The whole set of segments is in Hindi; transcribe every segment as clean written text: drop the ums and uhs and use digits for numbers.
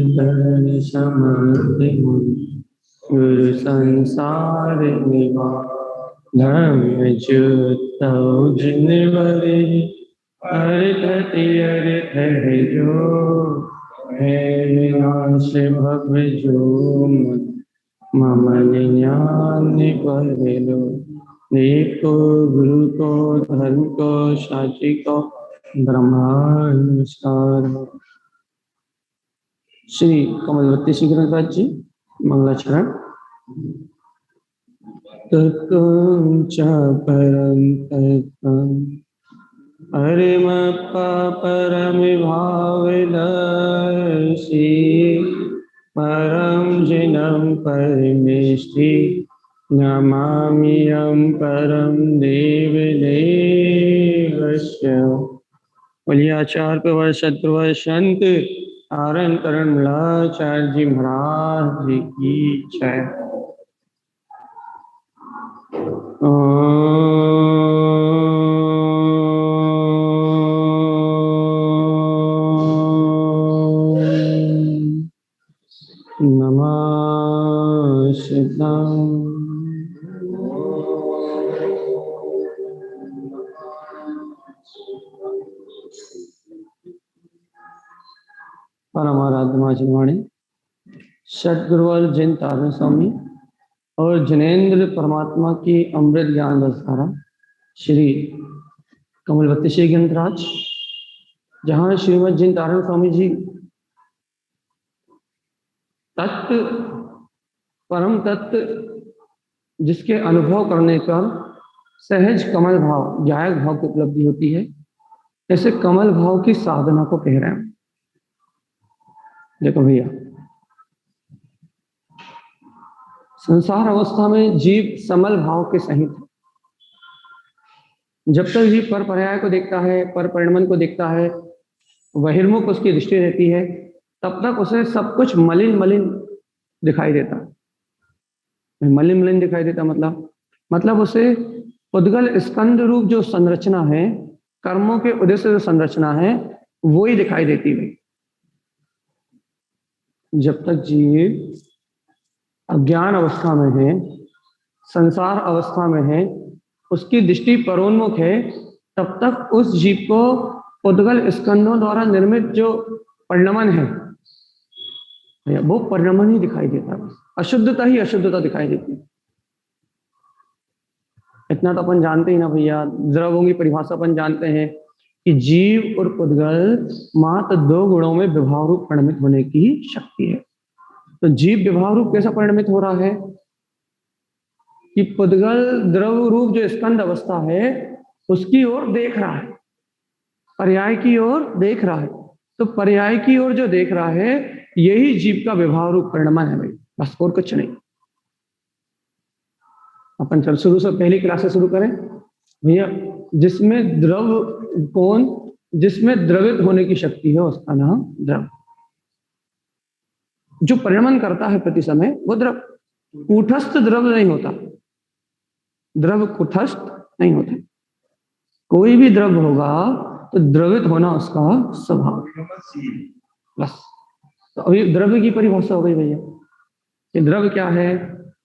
तरण समर्थ गुरु संसार निवा धर्म ज्योत जिन बरे अर्थति अर्थ है जो है विनाश भव जो मम ज्ञान पर लो देखो गुरु को धर्म को साची को ब्रह्मानुसार। श्री कमलवती श्री ग्रंथराज जी मंगलाचरण। तत्वं च परं तत्वं हरिमप्पा परमिभावदर्शी परं जिनं परमेष्टि नमाम्यहं परं देवदेवस्य। बोलिए आचार्य प्रवर सतप्रवर संत आरण करण मलाचार्य जी महाराज जी की जय। नमः शिवाय। परमाराध्य माचिवाणी सदगुरुवर जैन तारण स्वामी और जैनेन्द्र परमात्मा की अमृत ज्ञान रसधारा श्री कमलवती श्री ग्रंथराज, जहाँ श्रीमद जैन तारण स्वामी जी तत्व परम तत्व जिसके अनुभव करने पर सहज कमल भाव जायक भाव की उपलब्धि होती है, ऐसे कमल भाव की साधना को कह रहे हैं। देखो भैया, संसार अवस्था में जीव समल भाव के सहित है। जब तक जीव पर पर्याय को देखता है, पर परिणमन को देखता है, बहिर्मुख उसकी दृष्टि रहती है, तब तक उसे सब कुछ मलिन मलिन दिखाई देता है। मलिन मलिन दिखाई देता मतलब उसे उद्गल स्कंद रूप जो संरचना है, कर्मों के उद्देश्य जो संरचना है, वो ही दिखाई देती है। जब तक जीव अज्ञान अवस्था में है, संसार अवस्था में है, उसकी दृष्टि परोन्मुख है, तब तक उस जीव को उद्गल स्कंदों द्वारा निर्मित जो परिणमन है, वो परिणमन ही दिखाई देता है। अशुद्धता ही अशुद्धता दिखाई देती है। इतना तो अपन जानते ही ना भैया, द्रवों की परिभाषा अपन जानते हैं कि जीव और उद्गल मात्र दो गुणों में विभाव रूप परिणमित होने की शक्ति है। तो जीव विभाव रूप कैसा परिणमित हो रहा है कि पुद्गल द्रव रूप जो स्कंद अवस्था है उसकी ओर देख रहा है, पर्याय की ओर देख रहा है। तो पर्याय की ओर जो देख रहा है, यही जीव का विभाव रूप परिणमन है भाई, बस और कुछ नहीं। अपन चल शुरू से पहली क्लास से शुरू करें भैया। जिसमें द्रव कौन, जिसमें द्रवित होने की शक्ति है उसका नाम द्रव। जो परिणमन करता है प्रति समय वो द्रव। कूटस्थ द्रव नहीं होता, द्रव कूटस्थ नहीं होता। कोई भी द्रव होगा तो द्रवित होना उसका स्वभाव, बस। तो अभी द्रव्य की परिभाषा हो गई भैया कि द्रव्य क्या है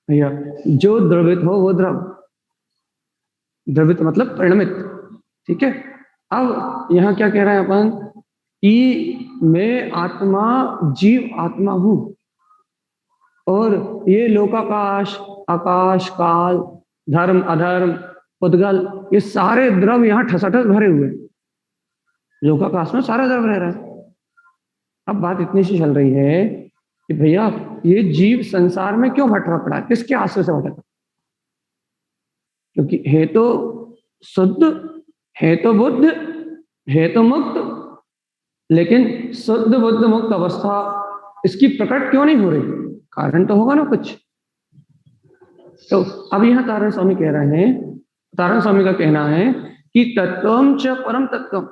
भैया, जो द्रवित हो वो द्रव। द्रवित मतलब परिणमित, ठीक है। अब यहाँ क्या कह रहे हैं अपन कि मैं आत्मा, जीव आत्मा हूं, और ये लोकाकाश, आकाश, काल, धर्म अधर्म, उद्गल, ये सारे द्रव यहाँ ठसाठस भरे हुए। लोकाकाश में सारा द्रव रह रहा है। अब बात इतनी सी चल रही है कि भैया ये जीव संसार में क्यों भटका पड़ा है, किसके आश्रय से भटका? क्योंकि है तो शुद्ध, है तो बुद्ध, है तो मुक्त, लेकिन शुद्ध बुद्ध मुक्त अवस्था इसकी प्रकट क्यों नहीं हो रही? कारण तो होगा ना कुछ। तो अब यहाँ तारण स्वामी कह रहे हैं, तारण स्वामी का कहना है कि तत्वम च परम तत्वम,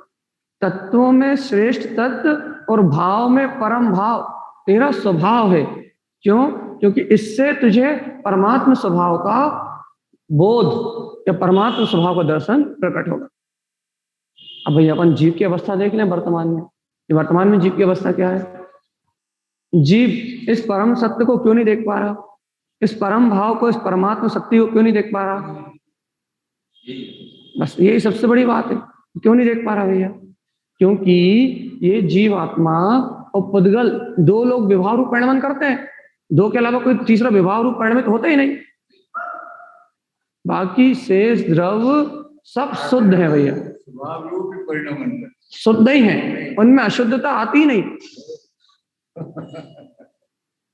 तत्वों में श्रेष्ठ तत्व और भाव में परम भाव तेरा स्वभाव है। क्यों? क्योंकि इससे तुझे परमात्म स्वभाव का बोध या परमात्म स्वभाव का दर्शन प्रकट होगा। अब भैया अपन जीव की अवस्था देख लें वर्तमान में, वर्तमान में जीव की अवस्था क्या है। जीव इस परम सत्य को क्यों नहीं देख पा रहा, इस परम भाव को, इस परमात्मा शक्ति को क्यों नहीं देख पा रहा। बस यही सबसे बड़ी बात है, क्यों नहीं देख पा रहा भैया, क्योंकि ये जीव आत्मा और पुद्गल दो लोग विभाव रूप परिणमन करते हैं, दो के अलावा कोई तीसरा विभाव रूप परिणमित होता ही नहीं। बाकी शेष द्रव सब शुद्ध है भैया, शुद्ध ही है, उनमें अशुद्धता आती ही नहीं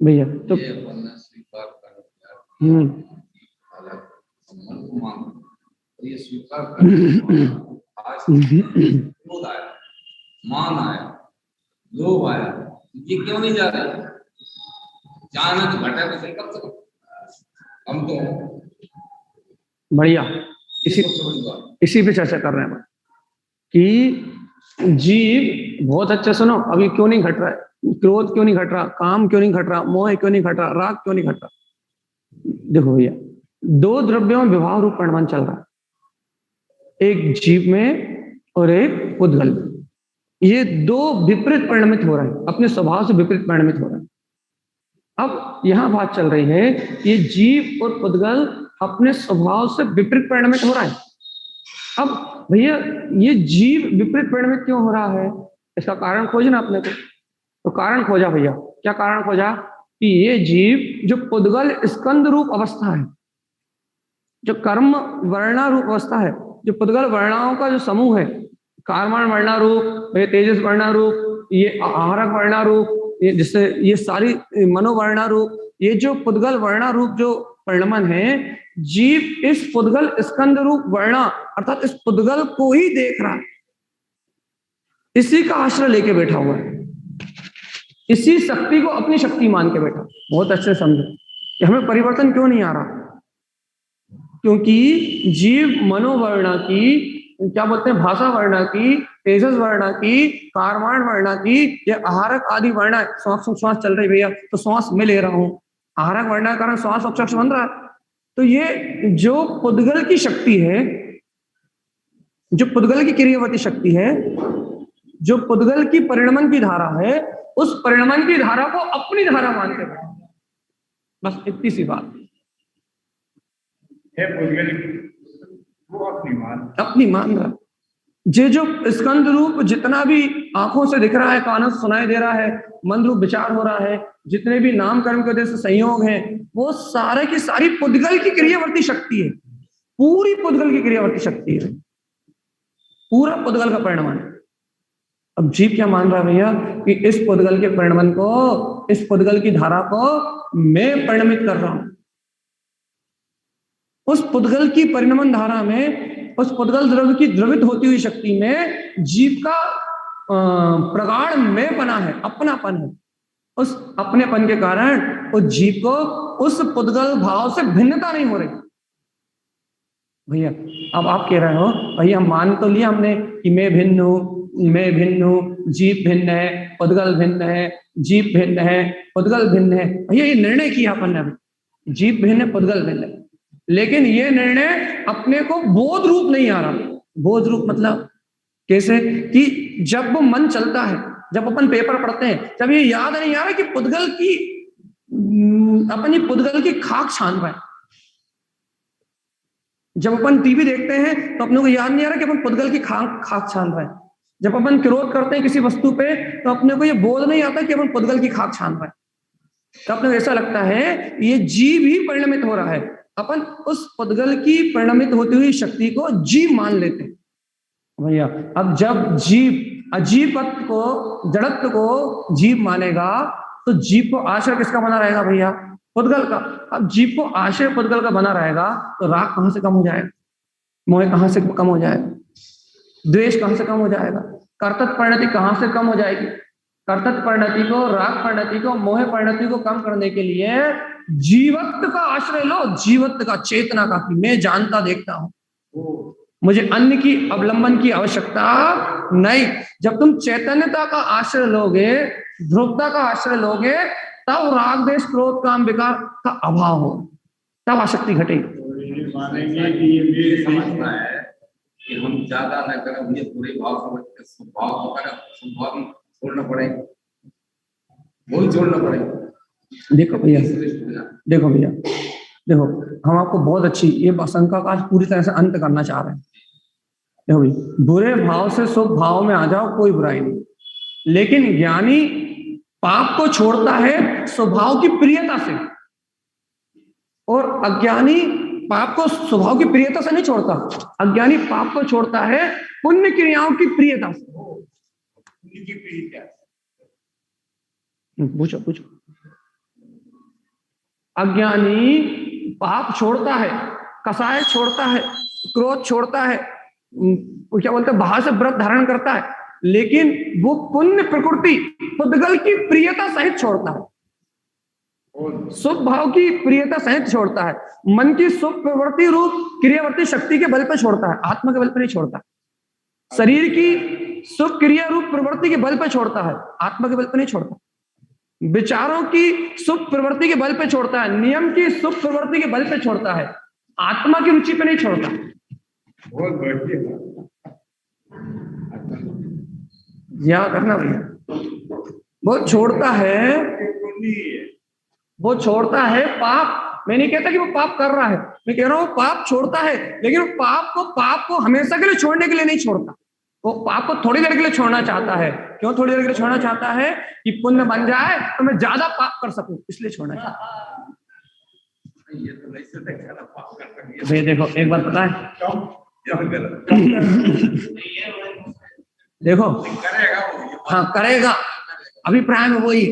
भैया। तो ये स्वीकार मान आया, लोभ आया, ये क्यों नहीं जा रहे। जाना तो घटा तो सही, कम से कम हम तो बढ़िया इसी पे चर्चा कर रहे हैं कि जीव बहुत अच्छा, सुनो अभी क्यों नहीं घट रहा है, क्रोध क्यों नहीं घट रहा, काम क्यों नहीं घट रहा, मोह क्यों नहीं घट रहा, राग क्यों नहीं घट रहा। देखो भैया, दो द्रव्यों में विवाह रूप परिणमन चल रहा है, एक जीव में और एक पुद्गल में। ये दो विपरीत परिणमित हो रहे हैं, अपने स्वभाव से विपरीत परिणमित हो रहे हैं। अब यहां बात चल रही है, ये जीव और पुद्गल अपने स्वभाव से विपरीत परिणमित हो रहा है। अब भैया ये जीव विपरीत परिणमित क्यों हो रहा है, इसका कारण खोजना अपने को। तो कारण खोजा भैया, क्या कारण खोजा कि ये जीव जो पुद्गल स्कंद रूप अवस्था है, जो कर्म वर्णा रूप अवस्था है, जो पुद्गल वर्णाओं का जो समूह है, कार्माण वर्णा रूप, तेजस वर्णा रूप, ये आहारक वर्णा रूप, ये जिससे ये सारी मनोवर्णा रूप, ये जो पुद्गल वर्णा रूप जो परिणमन है, जीव इस पुद्गल स्कंद रूप वर्णा अर्थात इस पुद्गल को ही देख रहा है, इसी का आश्रय लेके बैठा हुआ है, इसी शक्ति को अपनी शक्ति मान के बैठा। बहुत अच्छे समझो कि हमें परिवर्तन क्यों नहीं आ रहा, क्योंकि जीव मनोवर्णा की, क्या बोलते हैं, भाषा वर्णा की, तेजस वर्णा की, कार्माण वर्णा की, ये आहारक आदि वर्णा, श्वास चल रही भैया तो श्वास में ले रहा हूं, आहारक वर्णा के कारण श्वास अक्षर बन रहा है। तो ये जो पुद्गल की शक्ति है, जो पुद्गल की क्रियावती शक्ति है, जो पुद्गल की परिणमन की धारा है, उस परिणमन की धारा को अपनी धारा मानते हैं। बस इतनी सी बात है, वो अपनी मान रहा। जे जो स्कंद रूप जितना भी आंखों से दिख रहा है, कानों से सुनाई दे रहा है, मन रूप विचार हो रहा है, जितने भी नाम कर्म के वजह से संयोग है, वो सारे की सारी पुद्गल की क्रियावर्ती शक्ति है, पूरी पुद्गल की क्रियावर्ती शक्ति है, पूरा पुद्गल का परिणमन है। अब जीव क्या मान रहा है भैया कि इस पुद्गल के परिणमन को, इस पुद्गल की धारा को मैं परिणमित कर रहा हूं, उस पुद्गल की परिणमन धारा में, उस पुद्गल द्रव्य की द्रवित होती हुई शक्ति में जीव का प्रगाढ़ में बना है, अपनापन है। उस अपनेपन के कारण उस जीव को उस पुद्गल भाव से भिन्नता नहीं हो रही भैया। अब आप कह रहे हो भैया मान तो लिया हमने कि मैं भिन्न हूं, मैं भिन्न हूं, जीव भिन्न है, पुद्गल भिन्न है, जीव भिन्न है, पुद्गल भिन्न है। भैया ये निर्णय किया अपन ने, जीव भिन्न है, पुद्गल भिन्न है, लेकिन ये निर्णय अपने को बोध रूप नहीं आ रहा। बोध रूप मतलब कैसे कि जब वो मन चलता है, जब अपन पेपर पढ़ते हैं, जब ये याद नहीं आ रहा कि पुद्गल की, अपनी पुद्गल की खाक छान पाए। जब अपन टीवी देखते हैं तो अपने को याद नहीं आ रहा कि अपन पुद्गल की खाक छान रहे हैं। जब अपन क्रोध करते हैं किसी वस्तु पे तो अपने को ये बोध नहीं आता कि अपन पुद्गल की खाक छान रहे हैं। तो अपने को ऐसा लगता है ये जीव ही परिणमित हो रहा है, अपन उस पुद्गल की परिणमित होती हुई शक्ति को जीव मान लेते हैं भैया। अब जब जीव अजीवत्व को, जड़त्व को जीव मानेगा तो जीव को आश्रय किसका बना रहेगा भैया, पुद्गल का। अब जीव को आश्रय पुद्गल का बना रहेगा तो राग कहां से कम हो जाएगा, मोह कहां से कम हो जाएगा, द्वेष कहां से कम हो जाएगा, कर्तव्य परिणति कहां से कम हो जाएगी। कर्तव्य परिणति को, राग परिणति को, मोह परिणति को कम करने के लिए जीवत्व का आश्रय लो, जीवत्व का, चेतना का, कि मैं जानता देखता हूं, मुझे अन्य की अवलंबन की आवश्यकता नहीं। जब तुम चैतन्यता का आश्रय लोगे, ध्रुवता का आश्रय लोगे, तब राग देश क्रोध काम विकार का अभाव हो, तब आसक्ति घटेगी। मानेंगे कि ये समझता है कि हम ज्यादा न करें, मुझे बुरे भाव समझ के स्वभाव को करें, स्वभाव छोड़ना पड़े, वही छोड़ना पड़े। देखो भैया, देखो भैया, देखो हम आपको बहुत अच्छी ये आशंका का आज पूरी तरह से अंत करना चाह रहे हैं। देखो भैया, बुरे भाव से शुभ भाव में आ जाओ, कोई बुराई नहीं, लेकिन ज्ञानी पाप को छोड़ता है स्वभाव की प्रियता से, और अज्ञानी पाप को स्वभाव की प्रियता से नहीं छोड़ता, अज्ञानी पाप को छोड़ता है पुण्य क्रियाओं की प्रियता से। पूछो पूछो। अज्ञानी पाप छोड़ता है, कसाय छोड़ता है, क्रोध छोड़ता है, क्या बोलते हैं, बाहर से व्रत धारण करता है, लेकिन वो पुण्य प्रकृति पुद्गल की प्रियता सहित छोड़ता है, शुभ भाव की प्रियता सहित छोड़ता है, मन की शुभ प्रवृत्ति रूप क्रियावर्ती शक्ति के बल पर छोड़ता है, आत्मा के बल पर नहीं छोड़ता, शरीर की शुभ क्रिया रूप प्रवृत्ति के बल पर छोड़ता है, आत्मा के बल पर नहीं छोड़ता, विचारों की शुभ प्रवृत्ति के बल पर छोड़ता है, नियम की शुभ प्रवृत्ति के बल पर छोड़ता है, आत्मा की रुचि पे नहीं छोड़ता। बहुत बढ़िया। याद रखना भैया, वो छोड़ता है, वो छोड़ता है पाप। मैं नहीं कहता कि वो पाप कर रहा है, मैं कह रहा हूं पाप छोड़ता है, लेकिन वो पाप को हमेशा के लिए छोड़ने के लिए नहीं छोड़ता, वो पाप को थोड़ी देर के लिए छोड़ना चाहता है। क्यों थोड़ी देर के लिए छोड़ना चाहता है? कि पुण्य बन जाए तो मैं ज्यादा पाप कर सकूं, इसलिए छोड़ना चाहता है। ये तो नहीं सकते ज्यादा पाप कर सकते। भैया देखो एक बात पता है, देखो करेगा वो, हाँ करेगा, अभिप्राय में वही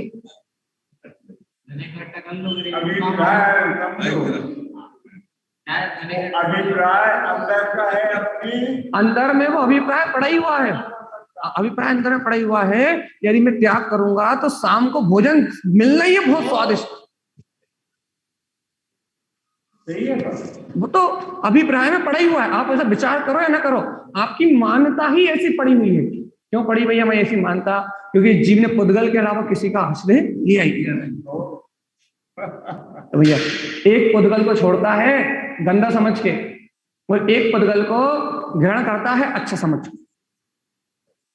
अभिप्राय अंदर का है, अपनी अंदर में वो अभिप्राय पड़ा ही हुआ है, अभिप्राय अंदर में पड़ा ही हुआ है, यदि मैं त्याग करूंगा तो शाम को भोजन मिलना ही है बहुत स्वादिष्ट, सही है। वो तो अभिप्राय में पड़ा ही हुआ है। आप ऐसा विचार करो या ना करो, आपकी मान्यता ही ऐसी पड़ी हुई है। क्यों पड़ी भैया मैं ऐसी मानता? क्योंकि जीव ने पुद्गल के अलावा किसी का आश्रय लिया ही नहीं। तो भैया एक पुद्गल को छोड़ता है गंदा समझ के, और एक पुद्गल को ग्रहण करता है अच्छा समझ के।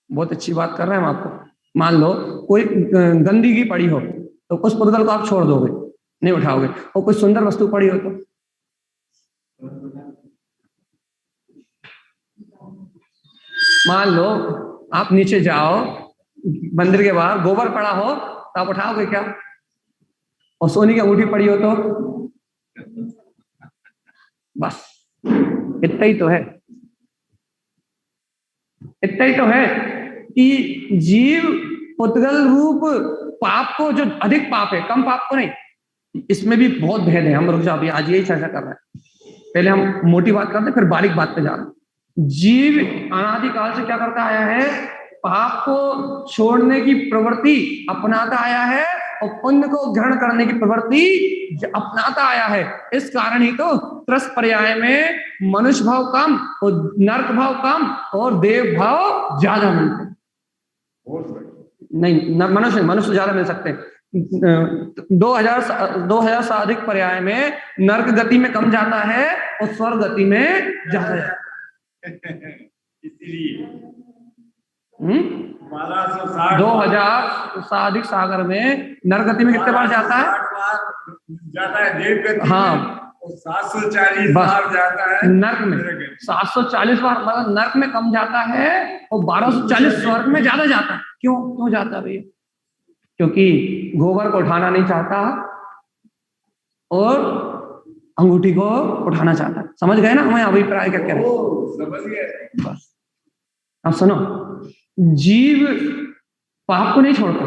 बहुत अच्छी बात कर रहे हैं हम आपको। मान लो कोई गंदगी पड़ी हो तो उस पुद्गल को आप छोड़ दोगे, नहीं उठाओगे, और कोई सुंदर वस्तु पड़ी हो तो मान लो आप नीचे जाओ, मंदिर के बाहर गोबर पड़ा हो तो आप उठाओगे क्या? और सोने की अंगूठी पड़ी हो तो बस इतना ही तो है, इतना ही तो है कि जीव पुद्गल रूप पाप को, जो अधिक पाप है कम पाप को नहीं, इसमें भी बहुत भेद है। हम रुक जाओ, अभी आज यही चर्चा कर रहे हैं। पहले हम मोटी बात करते हैं, फिर बारीक बात पे जा रहे हैं। जीव अनादिकाल से क्या करता आया है? पाप को छोड़ने की प्रवृत्ति अपनाता आया है और पुण्य को ग्रहण करने की प्रवृत्ति अपनाता आया है। इस कारण ही तो त्रस पर्याय में मनुष्य भाव कम और नरक भाव कम और देव भाव ज्यादा मिलते हैं। नहीं, मनुष्य ज्यादा मिल सकते हैं। 2000 से अधिक पर्याय में नरक गति में कम जाता है और स्वर्ग गति में ज्यादा जाता है। इसलिए 2000 से अधिक सागर में नरक गति में कितने बार जाता है? जाता है देव गति। हाँ, 740 बार जाता है नरक में। 740 बार मतलब नरक में कम जाता है और 1240 स्वर्ग में ज्यादा जाता है। क्यों जाता है भैया? क्योंकि गोबर को उठाना नहीं चाहता और अंगूठी को उठाना चाहता है। समझ गए ना हमें अभिप्राय क्या कह रहे हैं? समझ गए। बस अब सुनो, जीव पाप को नहीं छोड़ता,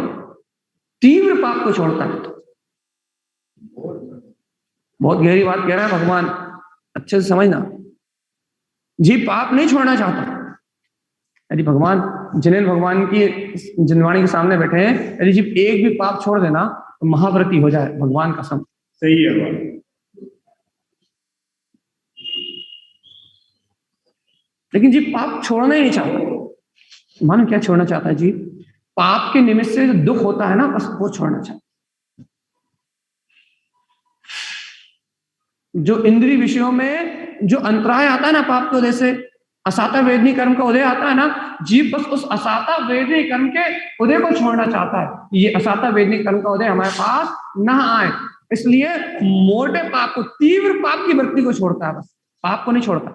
तीव्र पाप को छोड़ता है। बहुत गहरी बात कह रहा है भगवान, अच्छे से समझना। जीव पाप नहीं छोड़ना चाहता। यदि भगवान जिनेन्द्र भगवान की जिनवाणी के सामने बैठे हैं, यदि जीव एक भी पाप छोड़ देना तो महाव्रती हो जाए, भगवान का सम। सही है बात। लेकिन जीव पाप छोड़ना ही नहीं चाहता। मानो क्या छोड़ना चाहता है जीव? पाप के निमित्त से जो दुख होता है ना, बस वो छोड़ना चाहता। जो इंद्रिय विषयों में जो अंतराय आता है ना पाप की वजह से, असाता वेदनी कर्म का उदय आता है ना, जीव बस उस असाता वेदनी कर्म के उदय को छोड़ना चाहता है। ये असाता वेदनी कर्म का उदय हमारे पास ना आए, इसलिए मोटे पाप को, तीव्र पाप की वृत्ति को छोड़ता है, बस पाप को नहीं छोड़ता,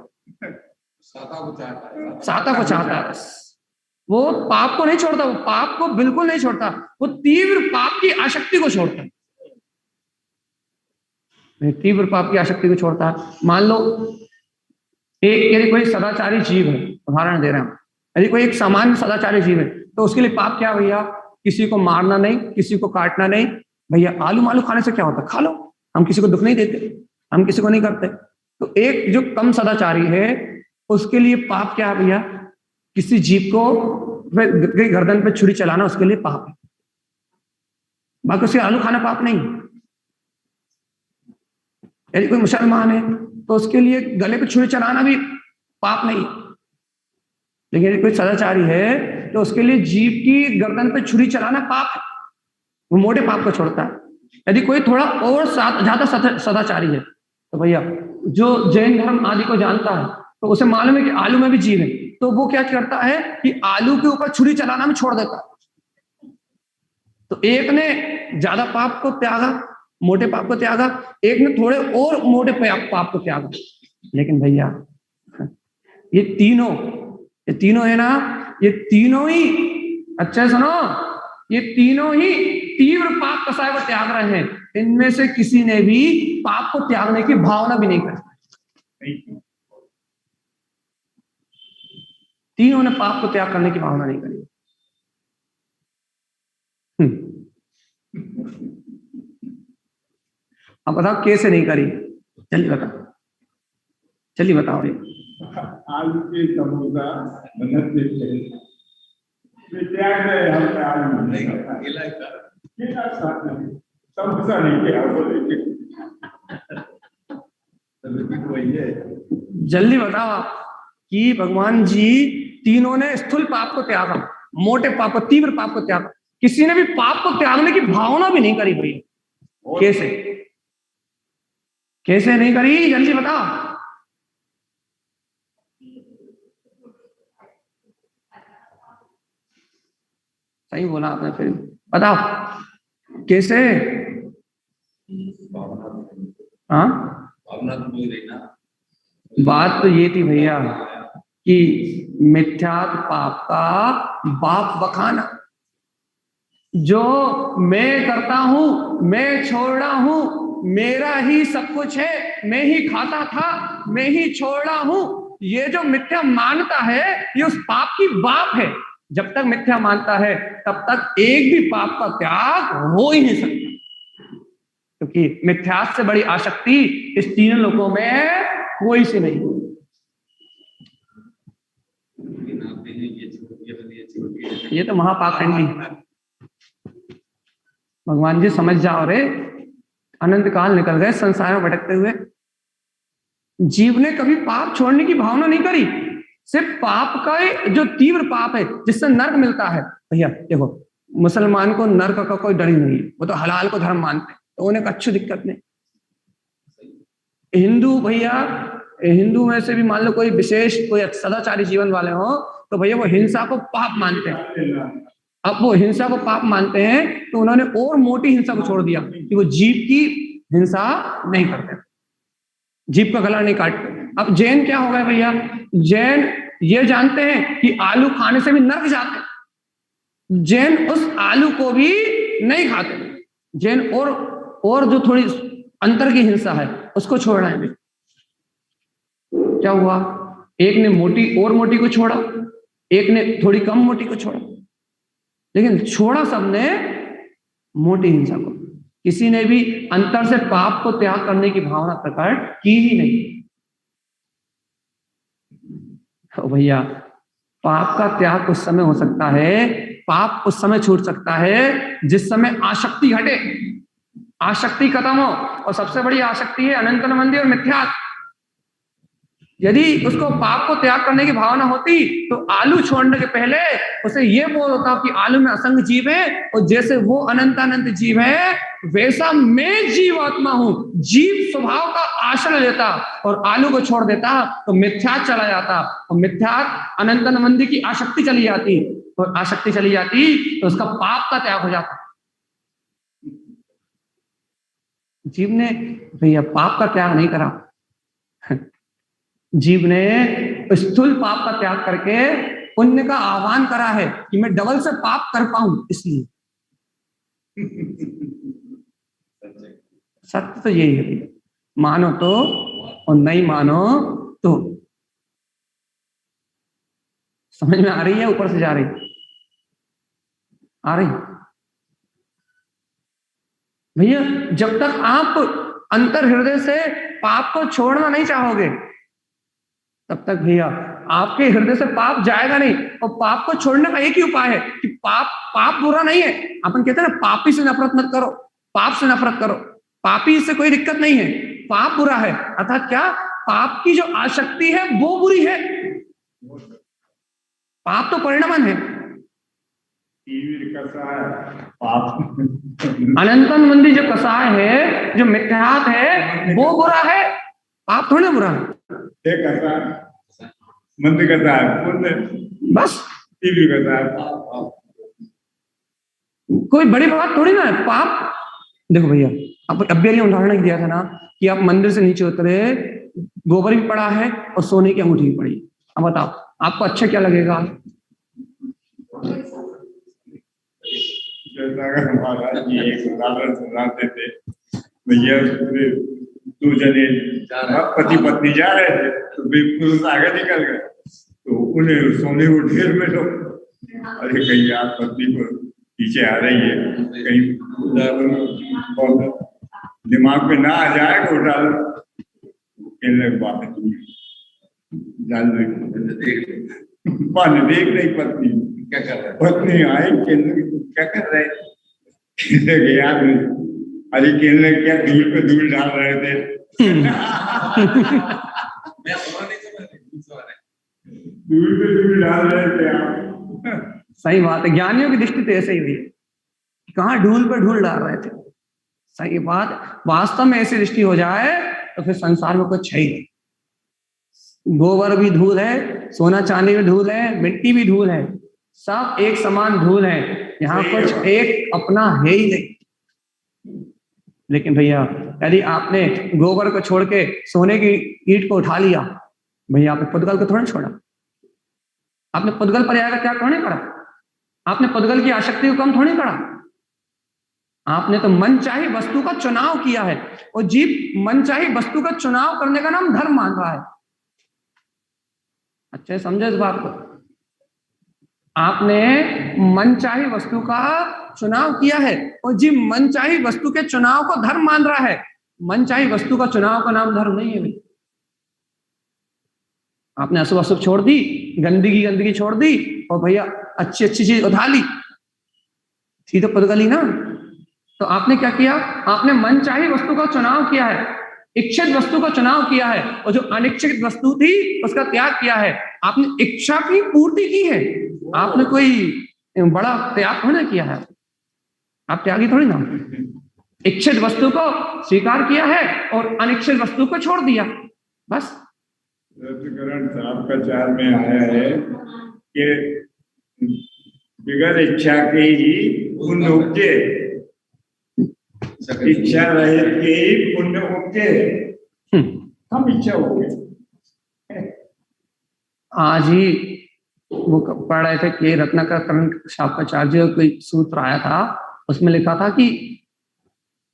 साता को चाहता है, साता को चाहता है बस। वो पाप को नहीं छोड़ता, वो पाप को बिल्कुल नहीं छोड़ता, वो तीव्र पाप की आसक्ति को छोड़ता है, तीव्र पाप की आसक्ति को छोड़ता है। मान लो एक, यदि कोई सदाचारी जीव है, उदाहरण दे रहे हैं, यदि कोई एक सामान्य सदाचारी जीव है, तो उसके लिए पाप क्या भैया? किसी को मारना नहीं, किसी को काटना नहीं। भैया आलू मालू खाने से क्या होता है? खा लो, हम किसी को दुख नहीं देते, हम किसी को नहीं करते। तो एक जो कम सदाचारी है उसके लिए पाप क्या है भैया? किसी जीव को गर्दन पे छुरी चलाना उसके लिए पाप है, बाकी उसके आलू खाना पाप नहीं। यदि कोई मुसलमान है तो उसके लिए गले पे छुरी चलाना भी पाप नहीं, लेकिन यदि कोई सदाचारी है तो उसके लिए जीव की गर्दन पे छुरी चलाना पाप है, वो मोटे पाप को छोड़ता है। यदि कोई थोड़ा और ज्यादा सदाचारी है तो भैया जो जैन धर्म आदि को जानता है तो उसे मालूम है कि आलू में भी जीव है, तो वो क्या करता है कि आलू के ऊपर छुरी चलाना भी छोड़ देता है। तो एक ने ज्यादा पाप को त्यागा, मोटे पाप को त्यागा, एक ने थोड़े और मोटे पाप को त्यागा। लेकिन भैया ये तीनों है ना, ये तीनों ही, अच्छा सुनो, ये तीनों ही तीव्र पाप कसाय को त्याग रहे हैं। इनमें से किसी ने भी पाप को त्यागने की भावना भी नहीं करी, तीनों ने पाप को त्याग करने की भावना नहीं करी। अब बताओ कैसे नहीं करी? चलिए बताओ ये। आलू के समोसा बनते थे, त्याग रहे हम आलू नहीं, समोसा नहीं किया, बोले जल्दी बताओ कि भगवान जी तीनों ने स्थूल पाप को त्यागा, मोटे पाप को, तीव्र पाप को त्यागा, किसी ने भी पाप को त्यागने की भावना भी नहीं करी भैया। कैसे कैसे नहीं करी? जल्दी बताओ। सही बोला आपने, फिर बताओ कैसे? हाँ, बात तो ये थी भैया कि मिथ्यात पाप का बाप बखाना, जो मैं करता हूं, मैं छोड़ रहा हूं, मेरा ही सब कुछ है, मैं ही खाता था, मैं ही छोड़ रहा हूं, ये जो मिथ्या मानता है ये उस पाप की बाप है। जब तक मिथ्या मानता है तब तक एक भी पाप का त्याग हो ही नहीं सकता, क्योंकि मिथ्यास से बड़ी आसक्ति इस तीनों लोकों में कोई से नहीं। ये तो महापाखंडी, भगवान जी समझ जाओ रे, अनंत काल निकल गए संसार में भटकते हुए, जीव ने कभी पाप छोड़ने की भावना नहीं करी। सिर्फ पाप का जो तीव्र पाप है जिससे नर्क मिलता है, भैया देखो मुसलमान को नर्क का कोई डर ही नहीं है, वो तो हलाल को धर्म मानते हैं, तो उन्हें अच्छी दिक्कत नहीं। हिंदू भैया, हिंदू में से भी मान लो कोई विशेष, कोई सदाचारी जीवन वाले हो, तो भैया वो हिंसा को पाप मानते हैं। अब वो हिंसा को पाप मानते हैं तो उन्होंने और मोटी हिंसा को छोड़ दिया कि वो जीव की हिंसा नहीं करते, जीव का गला नहीं काटते। अब जैन क्या हो गए भैया? जैन ये जानते हैं कि आलू खाने से भी नर्क जाते, जैन उस आलू को भी नहीं खाते। जैन और जो थोड़ी अंतर की हिंसा है उसको छोड़ रहे हैं। क्या हुआ? एक ने मोटी को छोड़ा, एक ने थोड़ी कम मोटी को छोड़ा, लेकिन छोड़ा सबने मोटी हिंसा को। किसी ने भी अंतर से पाप को त्याग करने की भावना प्रकट की ही नहीं। तो भैया पाप का त्याग उस समय हो सकता है, पाप उस समय छूट सकता है जिस समय आसक्ति हटे, आसक्ति खत्म हो। और सबसे बड़ी आसक्ति है अनंत मंदिर और मिथ्या। यदि उसको पाप को त्याग करने की भावना होती तो आलू छोड़ने के पहले उसे ये बोल होता कि आलू में असंग जीव है, और जैसे वो अनंत अनंत जीव है वैसा मैं जीवात्मा हूं। जीव स्वभाव का आश्रय लेता और आलू को छोड़ देता तो मिथ्या चला जाता, और मिथ्या अनंत अनंत की आसक्ति चली जाती, और आसक्ति चली जाती तो उसका पाप का त्याग हो जाता। जीव ने भैया पाप का त्याग नहीं करा, जीव ने स्थूल पाप का त्याग करके पुण्य का आह्वान करा है कि मैं डबल से पाप कर पाऊं। इसलिए सत्य तो यही है, मानो तो और नहीं मानो तो। समझ में आ रही है? ऊपर से जा रही आ रही भैया, जब तक आप अंतर हृदय से पाप को छोड़ना नहीं चाहोगे तब तक भैया आपके हृदय से पाप जाएगा नहीं। और पाप को छोड़ने का एक ही उपाय है कि पाप बुरा नहीं है। अपन कहते हैं ना, पापी से नफरत मत करो, पाप से नफरत करो। पापी से कोई दिक्कत नहीं है, पाप बुरा है। अर्थात क्या? पाप की जो आसक्ति है वो बुरी है, पाप तो परिणामन है। अनंतन मंदी जो कसाय है, जो मिथ्यात है, वो बुरा है, पाप थोड़ा बुरा है। मंदिर करता है बस, टीवी करता है, कोई बड़ी बात थोड़ी ना है। पाप देखो भैया, अब अभी उदाहरण दिया था ना कि आप मंदिर से नीचे उतरे, गोबर भी पड़ा है और सोने की अंगूठी भी पड़ी। अब बताओ आपको अच्छा क्या लगेगा? महाराज जी एक उदाहरण सुनाते थे, भैया दो जने पति पत्नी जा रहे थे तो पुरुष आगे निकल गए तो उन्हें सोने को ढेर में लो। अरे कहीं आप पत्नी को पीछे आ रही है, कहीं दिमाग में ना आ जाए तो उठा लो। कहने बात जान देख रही पत्नी क्या कर रहे, पत्नी आई क्या कर रहे यार, अरे कहने क्या धूल पे धूल डाल रहे थे। धूल पे धूल डाल रहे थे आप। सही बात है, ज्ञानियों की दृष्टि तो ऐसे ही हुई, कहाँ धूल पे धूल डाल रहे थे। सही बात, वास्तव में ऐसी दृष्टि हो जाए तो फिर संसार में कुछ है ही नहीं। गोबर भी धूल है, सोना चांदी भी धूल है, मिट्टी भी धूल है, सब एक समान धूल है। यहाँ कुछ एक अपना है ही नहीं। लेकिन भैया यदि आपने गोबर को छोड़ के सोने की ईंट को उठा लिया, भैया आपने पुद्गल को थोड़ा छोड़ा, आपने पुद्गल पर्याय का त्याग थोड़ी करा, आपने पुद्गल की आसक्ति को कम थोड़ी करा, आपने तो मनचाही वस्तु का चुनाव किया है। और जीव मनचाही वस्तु का चुनाव करने का नाम धर्म मान रहा है। अच्छा समझे इस बात को? आपने मनचाही वस्तु का चुनाव किया है और जीव मनचाही वस्तु के चुनाव को धर्म मान रहा है। मनचाही वस्तु का चुनाव का नाम धर्म नहीं है भाई। आपने अशुभ अशुभ छोड़ दी, गंदगी छोड़ दी और भैया अच्छी अच्छी चीज उठा ली, थी तो पुद्गली ना। तो आपने क्या किया? आपने मनचाही वस्तु का चुनाव किया है, इच्छित वस्तु का चुनाव किया है, और जो अनिच्छित वस्तु थी उसका त्याग किया है। आपने इच्छा की पूर्ति की है, आपने कोई बड़ा त्याग थोड़ी ना किया है। आप त्यागी थोड़ी ना, इच्छित वस्तु को स्वीकार किया है और अनिच्छित वस्तु को छोड़ दिया, बस। रत्नकरण साहब का चार में आया है कि बिगड़ इच्छा के ही पुण्य उपजे, इच्छा रहित के ही पुण्य उपजे। हम इच्छा हो गए। आज ही वो पढ़ रहे थे कि रत्नाकरण शापाचार्य कोई सूत्र आया था, उसमें लिखा था कि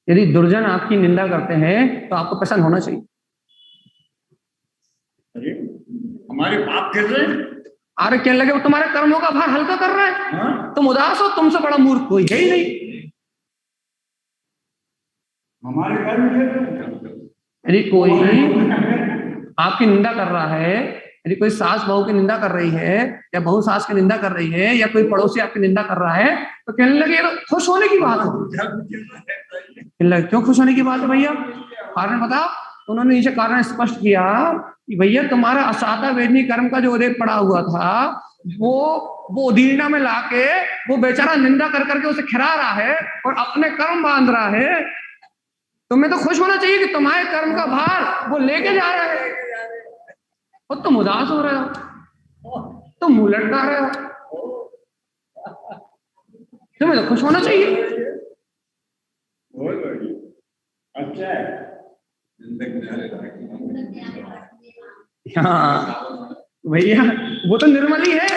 यदि दुर्जन आपकी निंदा करते हैं तो आपको प्रसन्न होना चाहिए। अरे हमारे पाप कर रहे हैं, अरे कहने लगे वो तुम्हारे कर्मों का भार हल्का कर रहा है। हाँ? तुम उदास हो, तुमसे बड़ा मूर्ख कोई है ही नहीं। हमारे कर्म यदि कोई आपकी निंदा कर रहा है, यदि कोई सास बहू की निंदा कर रही है या बहू सास की निंदा कर रही है या कोई पड़ोसी आपकी निंदा कर रहा है तो कहने लगे तो खुश होने की बात है। क्यों खुश होने की बात है भैया? कारण बताओ। तो उन्होंने नीचे कारण स्पष्ट किया कि भैया तुम्हारा असाता वेदनी कर्म का जो उदय पड़ा हुआ था वो उदीर्णा में लाके वो बेचारा निंदा कर करके उसे खिरा रहा है और अपने कर्म बांध रहा है। तुम्हें तो खुश होना चाहिए कि तुम्हारे कर्म का भार वो लेके जा रहा है और तुम उदास हो रहे हो, तुम मुंह लटका रहे हो। तुम्हें तो खुश होना चाहिए। अच्छा है। हाँ भैया, वो तो निर्मली है,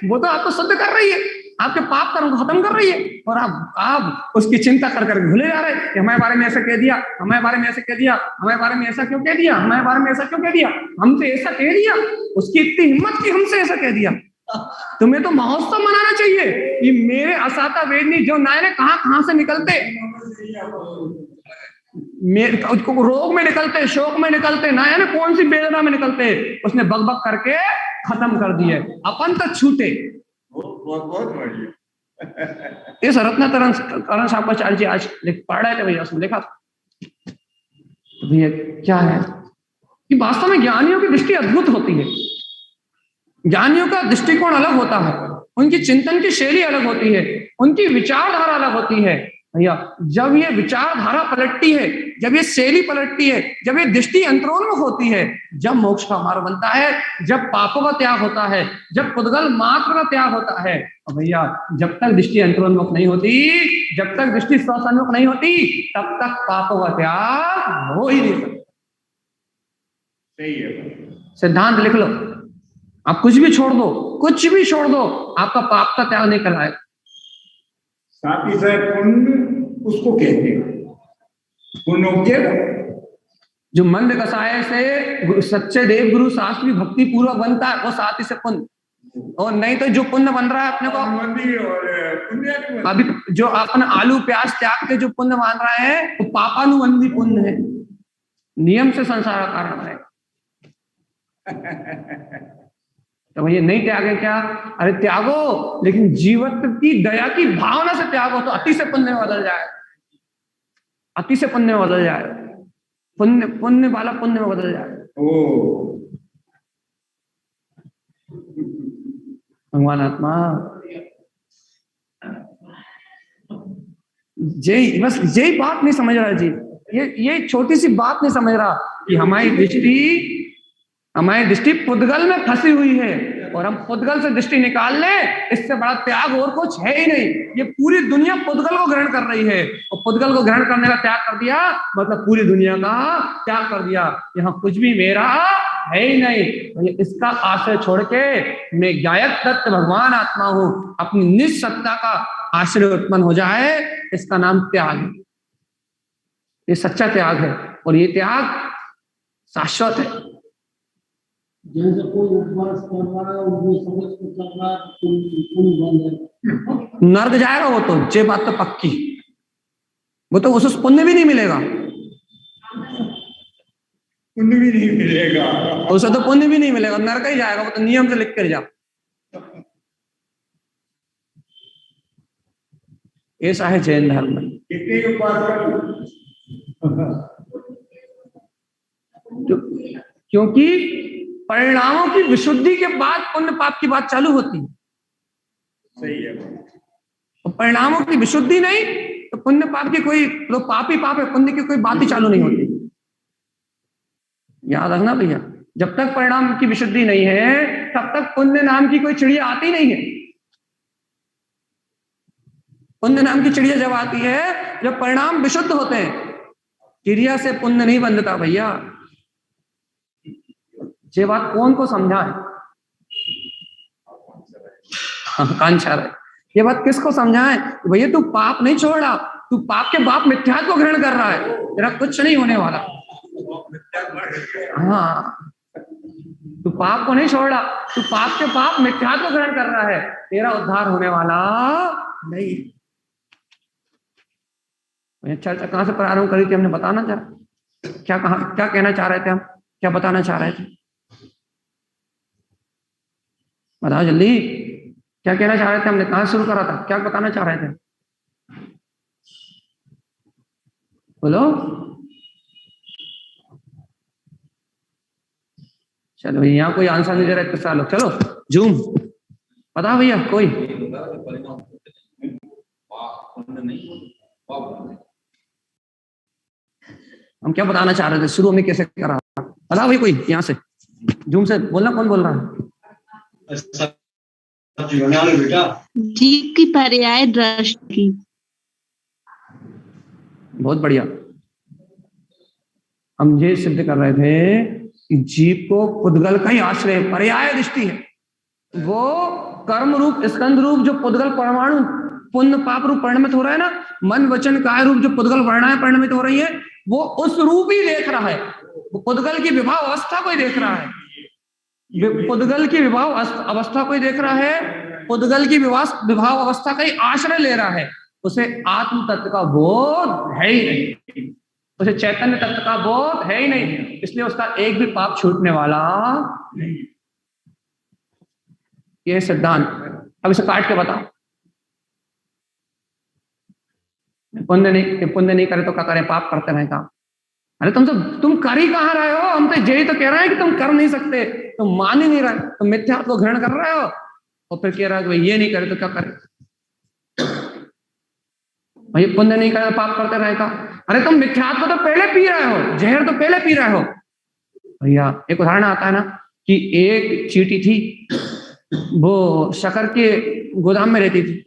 वो तो आपको शुद्ध कर रही है, आपके पाप कर्म को खत्म कर रही है, और आप उसकी चिंता कर करके भूले जा रहे हैं कि हमारे बारे में ऐसा कह दिया, हमारे बारे में ऐसा कह दिया, हमारे बारे में ऐसा क्यों कह दिया, हमारे बारे में ऐसा क्यों कह दिया, हमसे ऐसा कह दिया, उसकी इतनी हिम्मत की हमसे ऐसा कह दिया। तुम्हें तो महोत्सव मनाना चाहिए कि मेरे असाता वेदनी जो नायरे कहां से निकलते, मेरे रोग में निकलते, शोक में निकलते, ना यानी कौन सी वेदना में निकलते, उसने बक करके खत्म कर दिए, अपन तो छूटे। बहुत बढ़िया। इस रत्नाकरण करण शापाचार्य जी आज पढ़ रहे थे भैया, उसमें देखा तो भैया क्या है कि वास्तव में ज्ञानियों की दृष्टि अद्भुत होती है, ज्ञानियों का दृष्टिकोण अलग होता है, उनकी चिंतन की शैली अलग होती है, उनकी विचारधारा अलग होती है भैया। जब ये विचारधारा पलटती है, जब ये शैली पलटती है, जब ये दृष्टि अंतरोन्मुख होती है, जब मोक्ष का मार्ग बनता है, जब पापों का त्याग होता है, जब पुद्गल मात्र का त्याग होता है, तो भैया जब तक दृष्टि अंतरोन्मुख नहीं होती, जब तक दृष्टि स्वसन्मुख नहीं होती, तब तक पापों का त्याग हो ही नहीं सकता। सही है। सिद्धांत लिख लो, आप कुछ भी छोड़ दो, कुछ भी छोड़ दो, आपका पाप का त्याग नहीं कराएगा। साथ ही साथ पुण्य उसको कहते हैं, पुण्य जो मंद कसाय से सच्चे देव गुरु शास्त्री भक्ति पूर्वक बनता है वो साथ ही से पुण्य, और नहीं तो जो पुण्य बन रहा है अपने को, अभी जो अपन आलू प्याज त्याग के जो पुण्य मान रहा है वो पापानुबंधी पुण्य है, नियम से संसार का कारण बनेगा। तो भैया नहीं त्यागे क्या? अरे त्यागो, लेकिन जीवत की दया की भावना से त्यागो तो अति से पुण्य में बदल जाए, अति से पुण्य में बदल जाए, पुण्य पुण्य वाला पुण्य में बदल जाए। भगवान आत्मा यही, बस यही बात नहीं समझ रहा जी, ये छोटी सी बात नहीं समझ रहा कि हमारी दृष्टि पुद्गल में फंसी हुई है, और हम पुद्गल से दृष्टि निकाल लें, इससे बड़ा त्याग और कुछ है ही नहीं। ये पूरी दुनिया पुद्गल को ग्रहण कर रही है, और पुद्गल को ग्रहण करने का त्याग कर दिया मतलब पूरी दुनिया का त्याग कर दिया, यहाँ कुछ भी मेरा है ही नहीं। तो इसका आश्रय छोड़ के मैं गायक तत्व भगवान आत्मा हूं, अपनी निज सत्ता का आश्रय उत्पन्न हो जाए, इसका नाम त्याग है। ये सच्चा त्याग है, और ये त्याग शाश्वत है। जैसे कोई उपवास कर रहा है, उनको समझ के कर रहा है, पुण्य नर्क जाएगा वो तो, ये बात तो पक्की, वो तो उसे पुण्य भी नहीं मिलेगा, पुण्य भी नहीं मिलेगा, उसे तो पुण्य भी नहीं मिलेगा, नर्क ही जाएगा वो तो, नियम से लिख कर जा। ऐसा है जैन धर्म में। कितने के पास क्योंकि परिणामों की विशुद्धि के बाद पुण्य पाप की बात चालू होती है। सही है। और परिणामों की विशुद्धि नहीं तो पुण्य पाप की कोई, तो पाप ही पाप है, पुण्य की कोई बात ही चालू नहीं होती। याद रखना भैया, जब तक परिणाम की विशुद्धि नहीं है तब तक पुण्य नाम की कोई चिड़िया आती नहीं है। पुण्य नाम की चिड़िया जब आती है जब परिणाम विशुद्ध होते हैं, चिड़िया से पुण्य नहीं बनता भैया। ये बात कौन को समझाए? कांचा रहे, ये बात किसको समझाए? भैया तू पाप नहीं छोड़ रहा, तू पाप के बाप मिथ्यात्व को ग्रहण कर रहा है, तेरा कुछ नहीं होने वाला। हाँ, तू पाप को नहीं छोड़ रहा, तू पाप के पाप मिथ्यात्व को ग्रहण कर रहा है, तेरा उद्धार होने वाला नहीं। चर्चा कहां से प्रारंभ करी थी हमने, बताना चाह, क्या कहना चाह रहे थे हम, क्या बताना चाह रहे थे? बताओ जल्दी, क्या कहना चाह रहे थे हमने, कहां शुरू करा था, क्या बताना चाह रहे थे? बोलो। चलो भैया, यहाँ कोई आंसर नहीं दे रहा है, तो चलो जूम बता भैया कोई। हम क्या बताना चाह रहे थे, शुरू में कैसे करा, बता भाई कोई यहाँ से जूम से बोलना, कौन बोल रहा है? बेटा जीव की पर्याय दृष्टि। बहुत बढ़िया। हम ये सिद्ध कर रहे थे कि जीव को पुद्गल का ही आश्रय पर्याय दृष्टि है। वो कर्म रूप स्कंद रूप जो पुद्गल परमाणु पुण्य पाप रूप परिणमित हो रहा है ना, मन वचन काय रूप जो पुद्गल वर्णाएं परिणमित हो रही है, वो उस रूप ही देख रहा है। वो पुद्गल की विभाव अवस्था को ही देख रहा है, पुद्गल की विभाव अवस्था को ही देख रहा है, पुद्गल की विभाव अवस्था का ही आश्रय ले रहा है। उसे आत्म तत्व का बोध है ही नहीं, उसे चैतन्य तत्व का बोध है ही नहीं, इसलिए उसका एक भी पाप छूटने वाला नहीं। ये सिद्धांत। अब इसे काट के बताओ। पुण्य नहीं करे तो क्या करें, पाप करते रहे काम। अरे तुम कर ही कहाँ रहे हो, हम तो यही तो कह रहे हैं कि तुम कर नहीं सकते, तुम मान ही नहीं रहे, तुम मिथ्यात्व को ग्रहण कर रहे हो और फिर कह रहा है कि भाई ये नहीं करे तो क्या करें, भाई पुण्य नहीं करे तो पाप करते रहेगा। अरे तुम मिथ्यात्व तो पहले पी रहे हो, जहर तो पहले पी रहे हो भैया। एक उदाहरण आता है ना कि एक चींटी थी, वो शक्कर के गोदाम में रहती थी,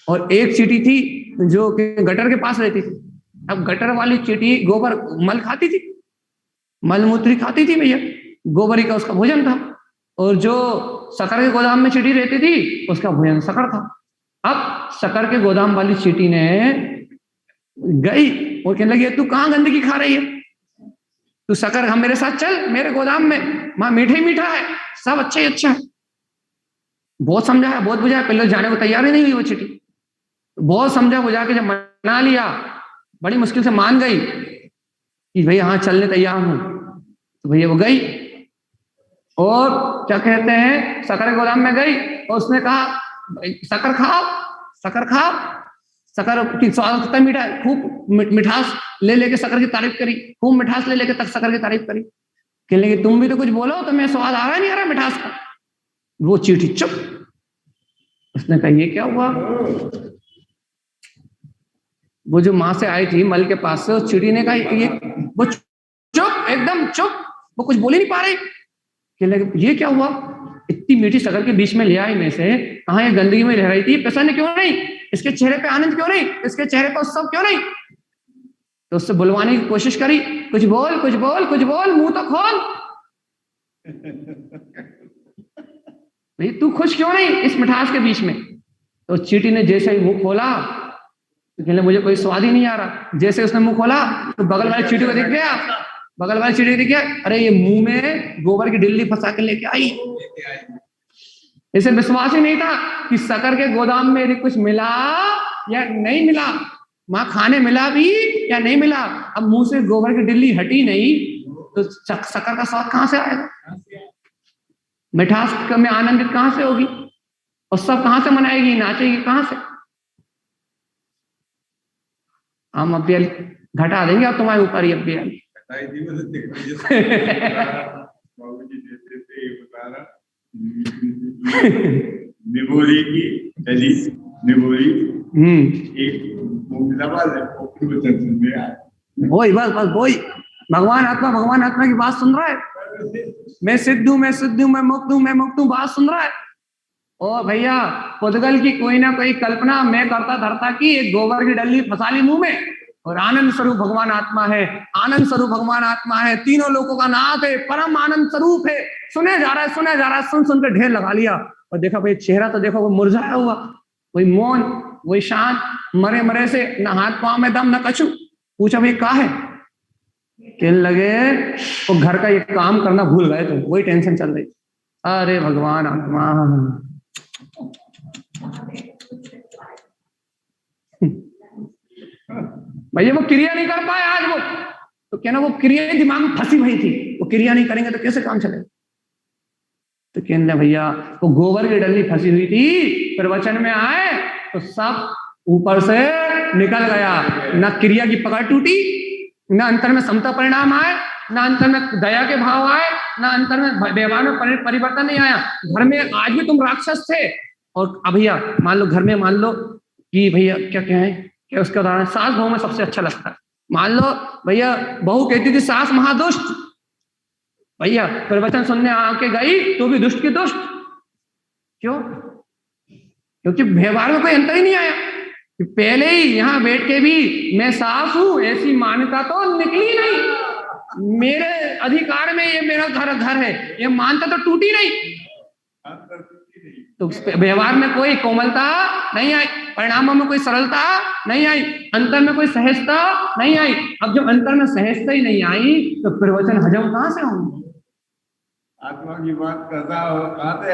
और एक चींटी थी जो गटर के पास रहती थी। अब गटर वाली चींटी गोबर मल खाती थी, मल मूत्री खाती थी भैया, गोबर ही का उसका भोजन था, और जो शक्कर के गोदाम में चींटी रहती थी उसका भोजन शक्कर था। अब शक्कर के गोदाम वाली चींटी ने गई और कहने लगी, तू कहाँ गंदगी खा रही है, तू शक्कर हम मेरे साथ चल, मेरे गोदाम में वहां मीठा ही मीठा है, सब अच्छा ही अच्छा है। बहुत समझाया, बहुत बुझाया, पहले जाने को तैयार ही नहीं हुई वो चींटी। बहुत समझा बुझा के जब मना लिया, बड़ी मुश्किल से मान गई कि भैया हाँ चलने तैयार हूं, तो भैया वो गई और क्या कहते हैं शक्कर के गोदाम में गई और उसने कहा शक्कर खाओ, शक्कर खाओ, शक्कर की स्वाद कितना मीठा है, खूब मिठास ले लेके शक्कर की तारीफ करी, खूब मिठास ले लेके तक शक्कर की तारीफ करी। कहने लगी तुम भी तो कुछ बोलो, तो मैं स्वाद आ रहा नहीं आ रहा मिठास का। वो चींटी चुप। उसने कहा ये क्या हुआ? वो जो माँ से आई थी मल के पास से, उस चींटी ने कहा ये, वो चुप, एकदम चुप, वो कुछ बोल ही नहीं पा रही। कहने लगे ये क्या हुआ, इतनी मीठी शक्कर के बीच में ले आई में से, कहाँ ये गंदगी में रह रही थी, प्रसन्न क्यों नहीं, इसके चेहरे पे आनंद क्यों नहीं, इसके चेहरे पे उत्सव क्यों नहीं? तो उससे बुलवाने की कोशिश करी, कुछ बोल कुछ बोल कुछ बोल, मुंह तो खोल, भाई तू खुश क्यों नहीं इस मिठास के बीच में? तो चींटी ने जैसे ही मुंह खोला तो कहने मुझे कोई स्वाद ही नहीं आ रहा। जैसे उसने मुंह खोला तो बगल वाली चींटी को दिख गया, बगल वाली चींटी को दिख गया, अरे ये मुंह में गोबर की डिल्ली फंसा के लेके आई। इसे विश्वास ही नहीं था कि शक्कर के गोदाम में यदि कुछ मिला या नहीं मिला, वहां खाने मिला भी या नहीं मिला, अब मुंह से गोबर की डिल्ली हटी नहीं तो शक्कर का स्वाद कहां से आएगा, मिठास में आनंदित कहां से होगी, और सब कहां से मनाएगी, नाचेगी कहां से? हम अब घटा देंगे अब तुम्हारे ऊपर ही, अब भी निबोरी की डली, निबोरी एक वही बस वही भगवान आत्मा की बात सुन रहा है। मैं सिद्ध हूं, मैं सिद्ध हूं, मैं मुक्त हूं, मैं मुक्त हूं, बात सुन रहा है। ओ भैया पुद्गल की कोई ना कोई कल्पना मैं करता धरता की, एक गोबर की डल्ली फंसा ली मुंह में, और आनंद स्वरूप भगवान आत्मा है, आनंद स्वरूप भगवान आत्मा है, तीनों लोगों का नाथ है, परम आनंद स्वरूप है। सुने जा रहा है, सुन सुन के ढेर लगा लिया, और देखा भाई चेहरा तो देखो वो मुरझाया हुआ, वही मौन, वही शांत, मरे मरे से, न हाथ पांव में दम न कछु। पूछा भाई क्या है? कहने लगे वो घर का ये काम करना भूल गए, तो वही टेंशन चल रही। अरे भगवान आत्मा, भैया वो क्रिया नहीं कर पाए आज, वो तो कहना वो क्रिया दिमाग में फंसी हुई थी, वो क्रिया नहीं करेंगे तो कैसे काम चलेगा? तो कहने भैया वो गोबर की डल्ली फंसी हुई थी, फिर वचन में आए तो सब ऊपर से निकल गया, ना क्रिया की पकड़ टूटी, ना अंतर में समता परिणाम आए, ना अंतर में दया के भाव आए, ना अंतर में व्यवहार में परिवर्तन नहीं आया। घर में आज भी तुम राक्षस थे, और अब भैया मान लो घर में, मान लो कि भैया क्या क्या है, क्या उसका उदाहरण सास बहू में सबसे अच्छा लगता है। मान लो भैया बहू कहती थी सास महादुष्ट, भैया प्रवचन सुनने आके गई तो भी दुष्ट की दुष्ट। क्यों? क्योंकि व्यवहार में कोई अंतर ही नहीं आया। पहले ही यहाँ बैठ के भी मैं सास हूं ऐसी मान्यता तो निकली नहीं, मेरे अधिकार में ये मेरा घर है, ये मान्यता तो टूटी नहीं। तो व्यवहार में कोई कोमलता नहीं आई, परिणामों में कोई सरलता नहीं आई, अंतर में कोई सहजता नहीं आई। अब जब अंतर में सहजता ही नहीं आई तो प्रवचन हजम कहां से होंगे? आत्मा की बात करता हो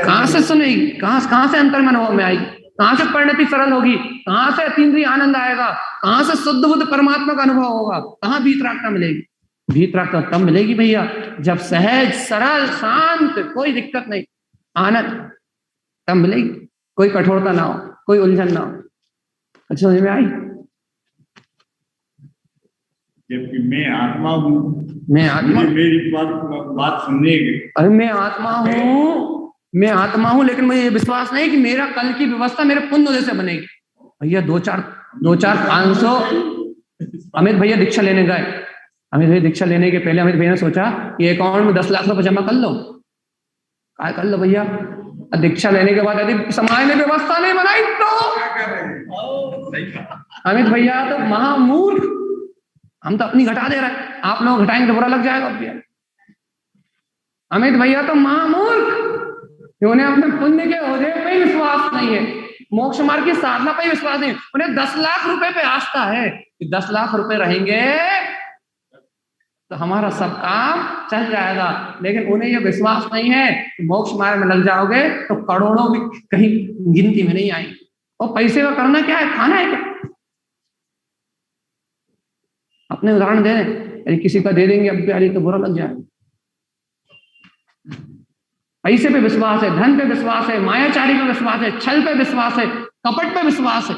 कहां से सुनेगी, कहां से अंतर मनोभाव में आएगी, कहां से परिणति सरल होगी, कहां से अतीन्द्रिय आनंद आएगा, कहां से शुद्ध बुद्ध परमात्मा का अनुभव होगा, कहां वीतरागता मिलेगी? वीतरागता तब मिलेगी भैया जब सहज सरल शांत कोई दिक्कत नहीं आनंद, तब मिलेगी। कोई कठोरता ना हो, कोई उलझन ना हो। अच्छा समझ में आई? जबकि मैं आत्मा हूँ, मैं आत्मा, मेरी बात सुनने की, अरे मैं आत्मा हूँ लेकिन मुझे ये विश्वास नहीं कि मेरा कल की व्यवस्था मेरे पुण्य उदय से बनेगी। भैया 2-4-500 अमित भैया दीक्षा लेने गए। अमित भैया दीक्षा लेने के पहले अमित भैया ने सोचा ये अकाउंट में 10 लाख रुपए जमा कर लो। काय कर लो भैया? दीक्षा लेने के बाद यदि समाज ने व्यवस्था नहीं बनाई तो अमित भैया तो महामूर्ख, हम तो अपनी घटा दे रहे हैं, आप लोग घटाएंगे तो बुरा लग जाएगा भैया। अमित भैया तो महामूर्ख, उन्हें अपने पुण्य के ओझे पे ही विश्वास नहीं है, मोक्ष मार्ग की साधना पे ही विश्वास नहीं, उन्हें 10 लाख रुपए पे आस्था है कि 10 लाख रुपए रहेंगे तो हमारा सब काम चल जाएगा। लेकिन उन्हें यह विश्वास नहीं है कि मोक्ष मार्ग में लग जाओगे तो करोड़ों भी कहीं गिनती में नहीं आएंगे। और पैसे का करना क्या है, खाना है क्या? अपने उदाहरण दे रहे, यदि किसी का दे देंगे अब प्यारी तो बुरा लग जाएगा। पैसे पे विश्वास है, धन पे विश्वास है, मायाचारी पे विश्वास है, छल पे विश्वास है, कपट पे विश्वास है,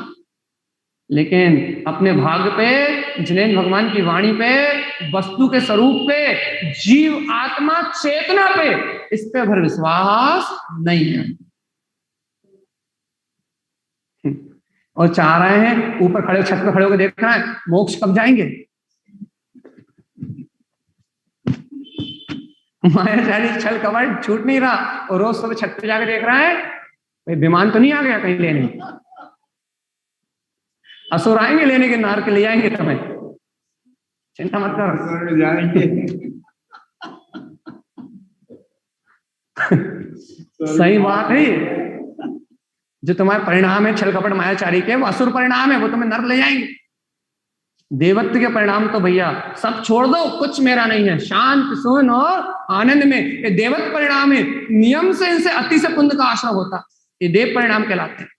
लेकिन अपने भाग्य पे, जिनेन्द्र भगवान की वाणी पे, वस्तु के स्वरूप पे, जीव आत्मा चेतना पे, इस पे भर विश्वास नहीं है। और चाह रहे हैं ऊपर खड़े, छत पे खड़े होकर देख रहे हैं मोक्ष कब जाएंगे। मायाचारी छल कपट छूट नहीं रहा, और रोज सुबह छत पे जाकर देख रहा है भाई विमान तो नहीं आ गया कहीं लेने, असुर आएंगे लेने के, नार के ले जाएंगे तुम्हें, चिंता मत कर जाएंगे। सही बात है, जो तुम्हारे परिणाम है छल कपट मायाचारी के, वो असुर परिणाम है, वो तुम्हें नर ले जाएंगे। देवत्व के परिणाम तो भैया सब छोड़ दो, कुछ मेरा नहीं है, शांत सुन और आनंद में, ये देवत्व परिणाम है। नियम से इनसे अति से पुण्य का आश्रय होता, ये देव परिणाम कहलाते हैं।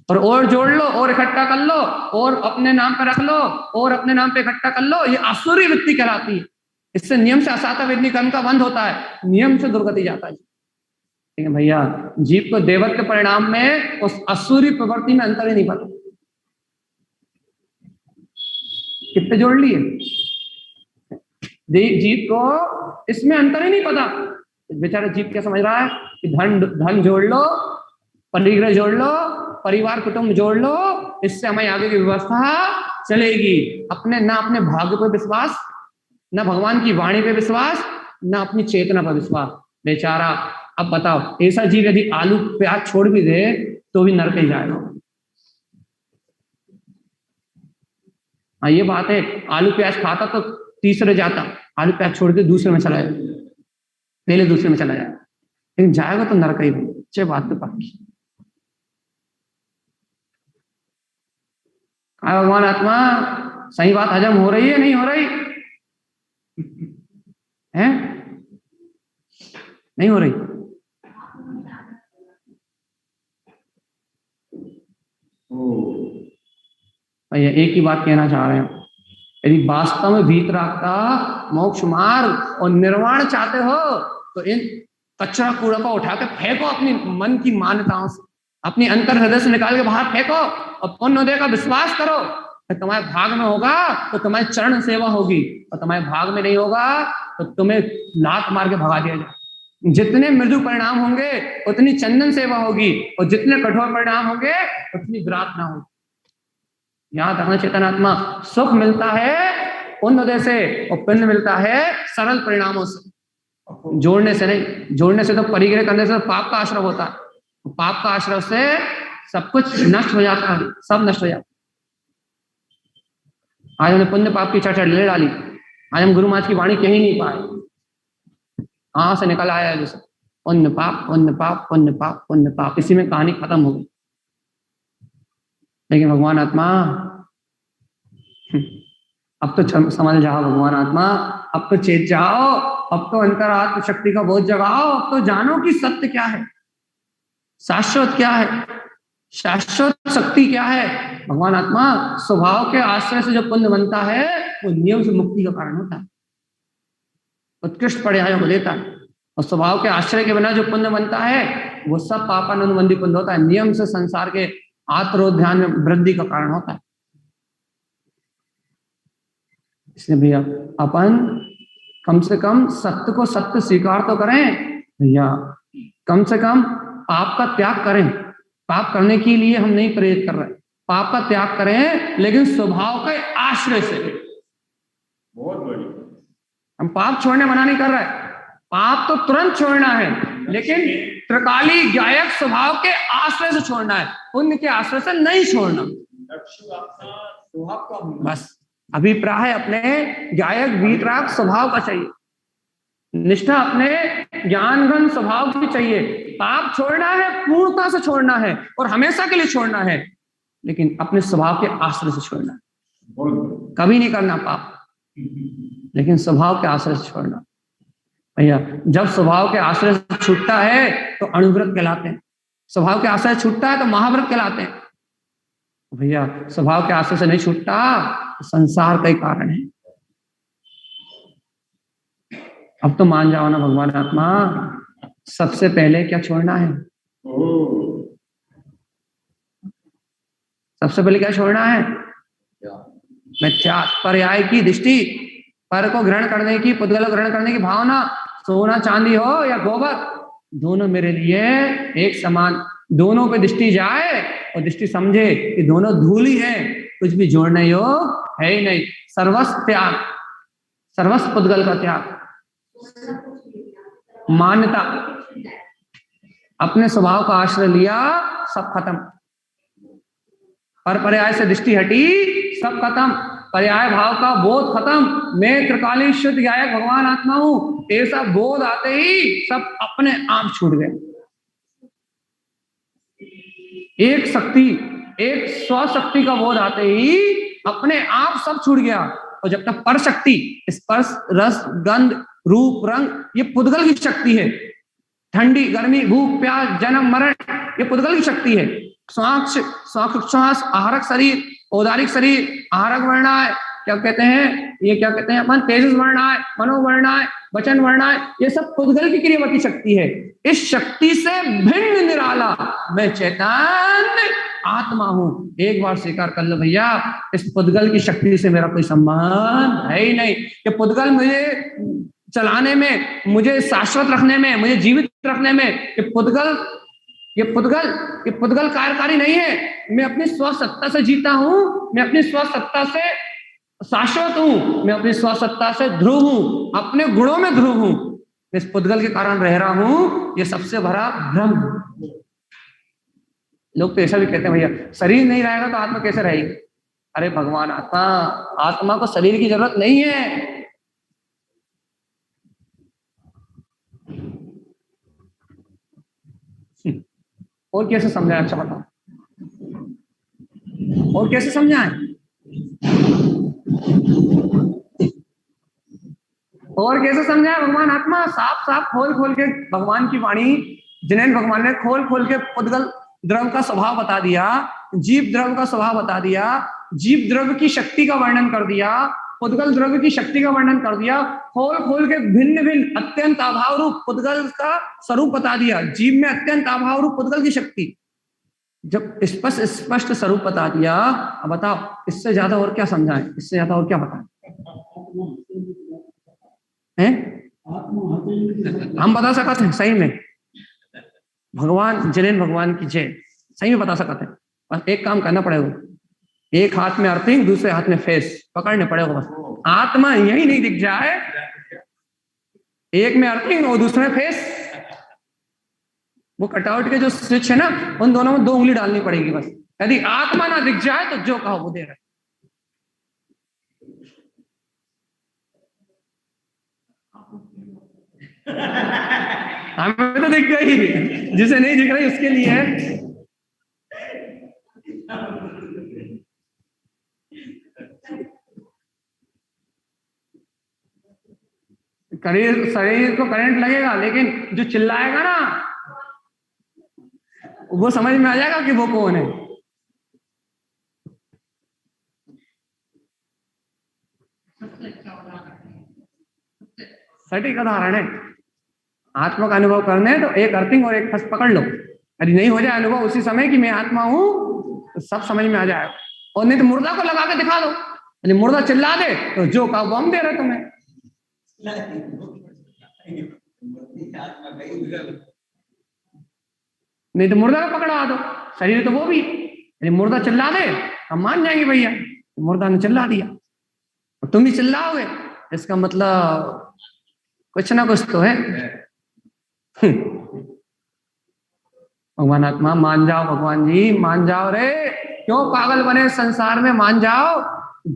और जोड़ लो और इकट्ठा कर लो और अपने नाम पे रख लो और अपने नाम पे इकट्ठा कर लो, ये आसुरी वृत्ति कहलाती है। इससे नियम से असाता वेदनी कर्म का बंध होता है, नियम से दुर्गति जाता है। ठीक है भैया, जीव को देवत्व के परिणाम में उस असुरी प्रवृत्ति में अंतर ही नहीं पता। कितने जोड़ लिए? जीव को इसमें अंतर ही नहीं पता। बेचारा जीव क्या समझ रहा है कि धन जोड़ लो, परिग्रह जोड़ लो, परिवार कुटुंब जोड़ लो, इससे हमें आगे की व्यवस्था चलेगी। अपने ना अपने भाग्य पर विश्वास, ना भगवान की वाणी पे विश्वास, ना अपनी चेतना पर विश्वास। बेचारा अब बताओ, ऐसा जीव यदि आलू प्याज छोड़ भी दे तो भी नरक ही जाएगा। हाँ ये बात है, आलू प्याज खाता तो तीसरे जाता, आलू प्याज छोड़ के दूसरे में चला जाए, पहले दूसरे में चला जाए, लेकिन जाएगा तो नरक ही। अच्छी बात तो पक्की। भगवान आत्मा सही बात हजम हो रही है नहीं हो रही है? नहीं हो रही। भैया एक ही बात कहना चाह रहे हैं, यदि वास्तव में वीतरागता, मोक्ष मार्ग और निर्वाण चाहते हो तो इन कचरा कूड़ा को उठा के फेंको, अपनी मन की मान्यताओं से, अपनी अंतर हृदय से निकाल के बाहर फेंको और पुण्योदय का विश्वास करो। तो तुम्हारे भाग में होगा तो तुम्हारी चरण सेवा होगी, और तुम्हारे भाग में नहीं होगा तो तुम्हें लात मार के भगा दिया जाए। जितने मृदु परिणाम होंगे उतनी चंदन सेवा होगी, और जितने कठोर परिणाम होंगे उतनी प्रार्थना होगी। याद रखना चेतनात्मा, सुख मिलता है पुण्य से और पुण्य मिलता है सरल परिणामों से, जोड़ने से नहीं। जोड़ने से तो परिग्रह करने से तो पाप का आश्रय होता है, पाप का आश्रय से सब कुछ नष्ट हो जाता है, सब नष्ट हो जाता है। आज हमने पुण्य पाप की चर्चा ले डाली, आज हम गुरु महाराज की वाणी कह ही नहीं पाए, कहां से निकल आया जैसे पुण्य पाप पुण्य पाप पुण्य पाप पुण्य पाप, इसी में कहानी खत्म हो गई। लेकिन भगवान आत्मा, अब तो समझ जाओ भगवान आत्मा, अब तो चेत जाओ, अब तो अंतरात्म शक्ति का बोध जगाओ, अब तो जानो कि सत्य क्या है, शाश्वत क्या है, शाश्वत शक्ति क्या है। भगवान आत्मा, स्वभाव के आश्रय से जो पुण्य बनता है वो नियम से मुक्ति का कारण होता है, उत्कृष्ट पर्यायों को लेता है। और स्वभाव के आश्रय के बिना जो पुण्य बनता है वो सब पापानुबंधी पुण्य होता है, नियम से संसार के आत्मोध्यान में वृद्धि का कारण होता है। इसलिए भैया अपन कम से कम सत्य को सत्य स्वीकार तो करें भैया, कम से कम पाप का त्याग करें। पाप करने के लिए हम नहीं प्रेरित कर रहे, पाप का त्याग करें लेकिन स्वभाव के आश्रय से। बहुत बढ़िया। हम पाप छोड़ने मना नहीं कर रहे, पाप तो तुरंत छोड़ना है, लेकिन त्रिकाली गायक स्वभाव के आश्रय से छोड़ना है, पुण्य के आश्रय से नहीं छोड़ना। बस अभिप्राय अपने गायक वीतराग स्वभाव का चाहिए, निष्ठा अपने ज्ञान घन स्वभाव की चाहिए। पाप छोड़ना है, पूर्णता से छोड़ना है और हमेशा के लिए छोड़ना है, लेकिन अपने स्वभाव के आश्रय से छोड़ना है। कभी नहीं करना पाप, लेकिन स्वभाव के आश्रय से छोड़ना। भैया जब स्वभाव के आश्रय से छूटता है तो अणुव्रत कहलाते हैं, स्वभाव के आश्रय से छूटता है तो महाव्रत कहलाते हैं। भैया स्वभाव के आश्रय से नहीं छूटता, संसार का ही कारण है। अब तो मान जाओ ना भगवान आत्मा, सबसे पहले क्या छोड़ना है? सबसे पहले क्या छोड़ना है? मिथ्या पर्याय की दृष्टि, पर को ग्रहण करने की, पुद्गल को ग्रहण करने की भावना। सोना चांदी हो या गोबर, दोनों मेरे लिए एक समान, दोनों पे दृष्टि जाए और दृष्टि समझे कि दोनों धूल ही है, कुछ भी जोड़ने योग है ही नहीं। सर्वस्व त्याग, सर्वस्व पुद्गल का त्याग, मान्यता, अपने स्वभाव का आश्रय लिया, सब खत्म। पर पर्याय से दृष्टि हटी, सब खत्म। पर्याय भाव का बोध खत्म। मैं त्रिकाली शुद्ध गायक भगवान आत्मा हूं, ऐसा बोध आते ही सब अपने आप छूट गए। एक शक्ति, एक स्वशक्ति का बोध आते ही अपने आप सब छूट गया। और जब तक पर शक्ति, स्पर्श रस गंध रूप रंग, ये पुद्गल की शक्ति है। ठंडी गर्मी भूख प्यास जन्म मरण, ये पुद्गल की शक्ति है। श्वास आहारक शरीर, औदारिक शरीर, आहारक वर्णाएं, क्या कहते हैं ये, क्या कहते हैं अपन, तेजस वर्णाएं, मनोवर्णाएं, वचन वर्णाएं, ये सब पुद्गल की क्रियावती शक्ति है। इस शक्ति से भिन्न निराला मैं चैतन्य आत्मा हूं। एक बार स्वीकार कर लो भैया, इस पुद्गल की शक्ति से मेरा कोई संबंध है ही नहीं। ये पुद्गल मुझे चलाने में, मुझे शाश्वत रखने में, मुझे जीवित रखने में, ये पुद्गल कार्यकारी नहीं है। मैं अपनी स्वसत्ता से जीता हूं, मैं अपनी स्वसत्ता से शाश्वत हूं, मैं अपनी स्वसत्ता से ध्रुव हूं, अपने गुणों में ध्रुव हूं। इस पुद्गल के कारण रह रहा हूं, ये सबसे बड़ा भ्रम। लोग तो ऐसा भी कहते हैं भैया शरीर नहीं रहेगा तो आत्मा कैसे रहेगी? अरे भगवान आत्मा, आत्मा को शरीर की जरूरत नहीं है। और कैसे समझाएं? अच्छा बताओ, और कैसे समझाएं? और कैसे समझाएं भगवान आत्मा? साफ साफ खोल खोल के भगवान की वाणी, जिनेन्द्र भगवान ने खोल खोल के पुद्गल द्रव्य का स्वभाव बता दिया, जीव द्रव्य का स्वभाव बता दिया, जीव द्रव्य की शक्ति का वर्णन कर दिया, पुद्गल द्रव्य की शक्ति का वर्णन कर दिया, खोल खोल के भिन्न भिन्न अत्यंत अभाव रूप पुद्गल का स्वरूप बता दिया। जीव में अत्यंत अभाव रूप पुद्गल की शक्ति, जब स्पष्ट स्वरूप बता दिया, अब बताओ इससे ज्यादा और क्या समझाएं, इससे ज्यादा और क्या बताएं? हैं? आत्मा हते ही नहीं। हम बता सकते हैं सही में, भगवान जिनेन भगवान की जय, सही में बता सकते हैं। बस एक काम करना पड़ेगा, एक हाथ में अर्थिंग दूसरे हाथ में फेस पकड़ने पड़ेगा। बस आत्मा यही नहीं दिख जाए, एक में अर्थिंग और दूसरे में फेस, वो कटआउट के जो स्विच है ना, उन दोनों में 2 उंगली डालनी पड़ेगी बस। यदि आत्मा ना दिख जाए तो जो कहो वो दे रहे। हमें तो दिख गई, जिसे नहीं दिख रही उसके लिए है। शरीर को करंट लगेगा, लेकिन जो चिल्लाएगा ना वो समझ में आ जाएगा कि वो कौन है। सटीक उदाहरण है। आत्मा का अनुभव करने तो एक अर्थिंग और एक फस पकड़ लो। यदि नहीं हो जाए अनुभव उसी समय कि मैं आत्मा हूं, तो सब समझ में आ जाएगा। और नहीं तो मुर्दा को लगा के दिखा दो, यदि मुर्दा चिल्ला दे तो जो कहा वो हम दे रहे तुम्हें। नहीं तो मुर्दा को पकड़वा दो, शरीर तो वो भी। यदि मुर्दा चिल्ला दे हम मान जाएंगे भैया मुर्दा ने चिल्ला दिया, और तुम भी चिल्लाओगे, इसका मतलब कुछ ना कुछ तो है। भगवान आत्मा मान जाओ, भगवान जी मान जाओ रे, क्यों पागल बने संसार में, मान जाओ।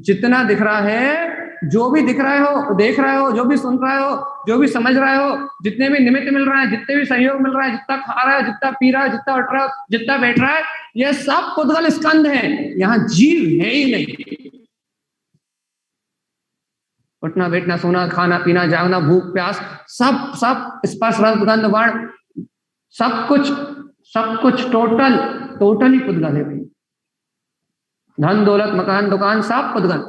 जितना दिख रहा है, जो भी दिख रहे हो, देख रहे हो, जो भी सुन रहे हो, जो भी समझ रहे हो, जितने भी निमित्त मिल रहा है, जितने भी सहयोग मिल रहा है, जितना खा रहा है, जितना पी रहा है, जितना उठ रहा है, जितना बैठ रहा है, ये सब पुद्गल स्कंध है, यहाँ जीव है ही नहीं। उठना बैठना सोना खाना पीना जागना भूख प्यास सब सब स्पर्श रस गंध वर्ण सब कुछ टोटल ही पुद्गल है भाई। धन दौलत मकान दुकान सब पुद्गल,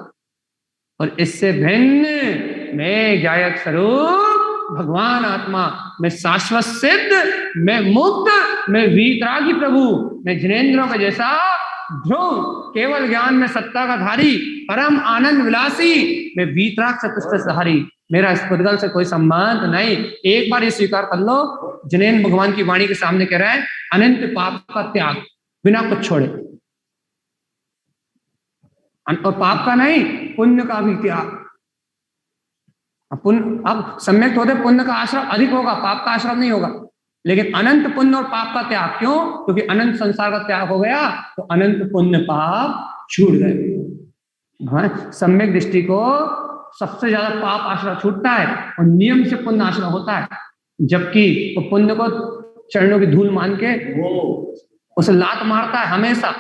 और इससे भिन्न मैं ज्ञायक स्वरूप भगवान आत्मा, मैं शाश्वत सिद्ध, मैं मुक्त, मैं वीतरागी प्रभु, मैं जिनेंद्रों का जैसा ध्रुव, केवल ज्ञान में सत्ता का धारी, परम आनंद विलासी, मैं वीतराग सतस्थ। मेरा इस पुद्गल से कोई संबंध नहीं। एक बार ये स्वीकार कर लो। जिनेंद्र भगवान की वाणी के सामने कह रहा है अनंत पाप का त्याग, बिना कुछ छोड़े, और पाप का नहीं पुण्य का भी त्याग। पुण्य अब सम्यक होते पुण्य का आश्रम अधिक होगा, पाप का आश्रम नहीं होगा, लेकिन अनंत पुण्य और पाप का त्याग। क्यों? क्योंकि अनंत संसार का त्याग हो गया तो अनंत पुण्य पाप छूट गए। सम्यक दृष्टि को सबसे ज्यादा पाप आश्रय छूटता है और नियम से पुण्य आश्रय होता है, जबकि वो पुण्य को चरणों की धूल मान के उसे लात मारता है हमेशा।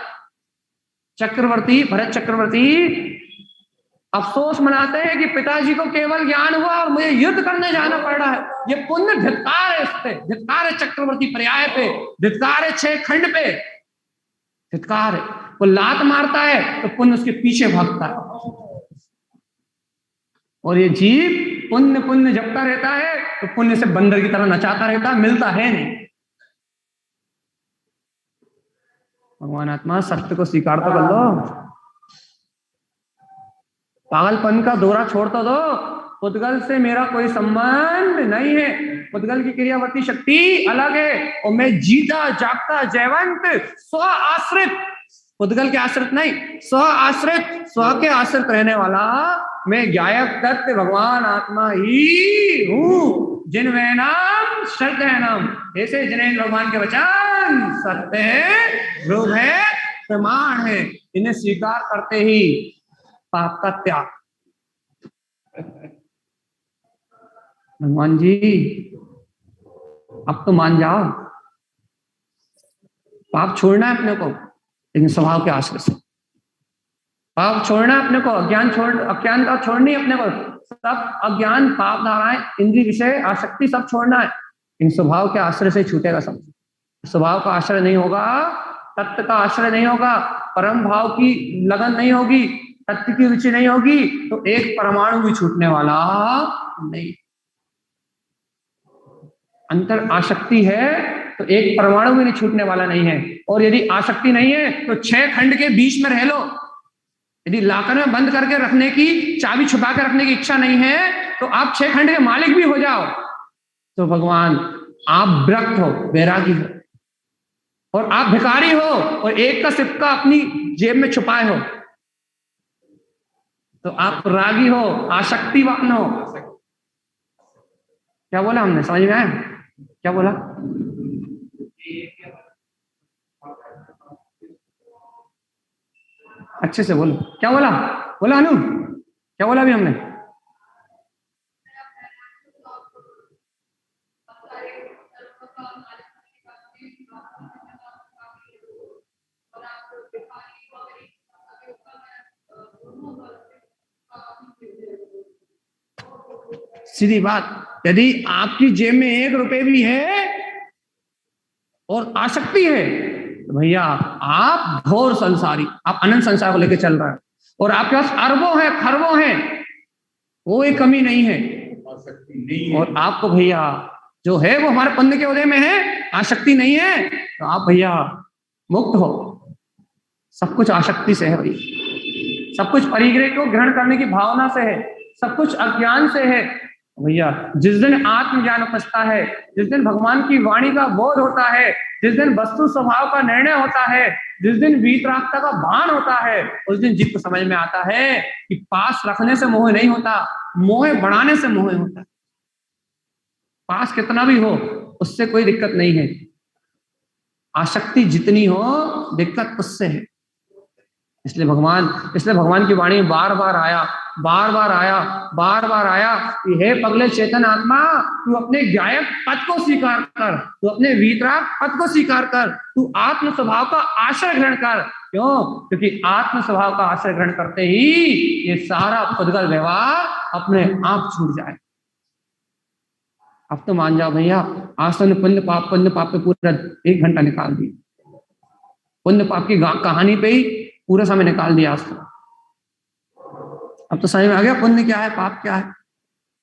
भरत चक्रवर्ती अफसोस मनाते हैं कि पिताजी को केवल ज्ञान हुआ और मुझे युद्ध करने जाना पड़ रहा है। ये पुण्य धिक्कार है, इस पे धिक्कार है, चक्रवर्ती पर्याय पे धिक्कार है, 6 खंड पे धिक्कार है। वो लात मारता है तो पुण्य उसके पीछे भागता है, और ये जीव पुण्य पुण्य जपता रहता है तो पुण्य से बंदर की तरह नचाता रहता है, मिलता है नहीं। भगवान आत्मा सत्य को स्वीकार तो कर लो, पागलपन का दौरा छोड़ तो दो। पुद्गल से मेरा कोई संबंध नहीं है, पुद्गल की क्रियावर्ती शक्ति अलग है, और मैं जीता जागता जयवंत स्व आश्रित, पुद्गल के आश्रित नहीं, स्व आश्रित, स्व के आश्रित रहने वाला मैं ज्ञायक तत्व भगवान आत्मा ही हूं। जिनमें नाम सत्य है नाम, ऐसे जिनेंद्र भगवान के वचन सत्य है, ध्रुव है, प्रमाण है। इन्हें स्वीकार करते ही पाप का त्याग। भगवान जी अब तो मान जाओ, पाप छोड़ना है अपने को, लेकिन स्वभाव के आश्रय से। पाप छोड़ना है अपने को, अज्ञान का छोड़नी है अपने को, सब अज्ञान पाप धाराएं इंद्रिय विषय आसक्ति सब छोड़ना है, इन स्वभाव के आश्रय से छूटेगा सब। स्वभाव का आश्रय नहीं होगा, तत्व का आश्रय नहीं होगा, परम भाव की लगन नहीं होगी, तत्व की रुचि नहीं होगी, तो एक परमाणु भी छूटने वाला नहीं। अंतर आसक्ति है तो एक परमाणु भी नहीं छूटने वाला नहीं है। और यदि आसक्ति नहीं है तो 6 खंड के बीच में रह लो। यदि लाकर में बंद करके रखने की, चाबी छुपा के रखने की इच्छा नहीं है तो आप 6 खंड के मालिक भी हो जाओ, तो भगवान आप विरक्त हो, वैरागी हो, और आप भिखारी हो और एक का सिक्का अपनी जेब में छुपाए हो, तो आप रागी हो, आसक्तिवान हो। क्या बोला हमने, समझ में आया क्या बोला? अच्छे से बोलो, क्या बोला? बोला अनु, क्या बोला अभी हमने? सीधी बात, यदि आपकी जेब में 1 रुपए भी है और आसक्ति है तो भैया आप घोर संसारी, आप अनंत संसार को लेकर चल रहा है, और आपके पास अरबों है, खरबों है, कोई कमी नहीं है, और आपको भैया जो है वो हमारे पुण्य के उदय में है, आसक्ति नहीं है, तो आप भैया मुक्त हो। सब कुछ आसक्ति से है भाई, सब कुछ परिग्रह को ग्रहण करने की भावना से है, सब कुछ अज्ञान से है भैया। जिस दिन आत्मज्ञान उपजता है, जिस दिन भगवान की वाणी का बोध होता है, जिस दिन वस्तु स्वभाव का निर्णय होता है, जिस दिन वीतरागता का भान होता है, उस दिन जीव को समझ में आता है कि पास रखने से मोह नहीं होता, मोह बढ़ाने से मोह होता है। पास कितना भी हो उससे कोई दिक्कत नहीं है, आसक्ति जितनी हो दिक्कत उससे है। इसलिए भगवान की वाणी बार बार आया कि हे पगले चेतन आत्मा, तू अपने गायक पद को स्वीकार कर, तू अपने वीतराग पद को स्वीकार कर, तू आत्म स्वभाव का आश्रय ग्रहण कर। क्यों? क्योंकि आत्म स्वभाव का आश्रय ग्रहण करते ही ये सारा पुद्गल व्यवहार अपने आप छूट जाए। अब तो मान जाओ भैया, आज तो पुण्य पाप पे पूरा 1 घंटा निकाल दिया, पुण्य पाप की कहानी पे ही पूरा समय निकाल दिया आज तो। अब तो समझ में आ गया पुण्य क्या है, पाप क्या है,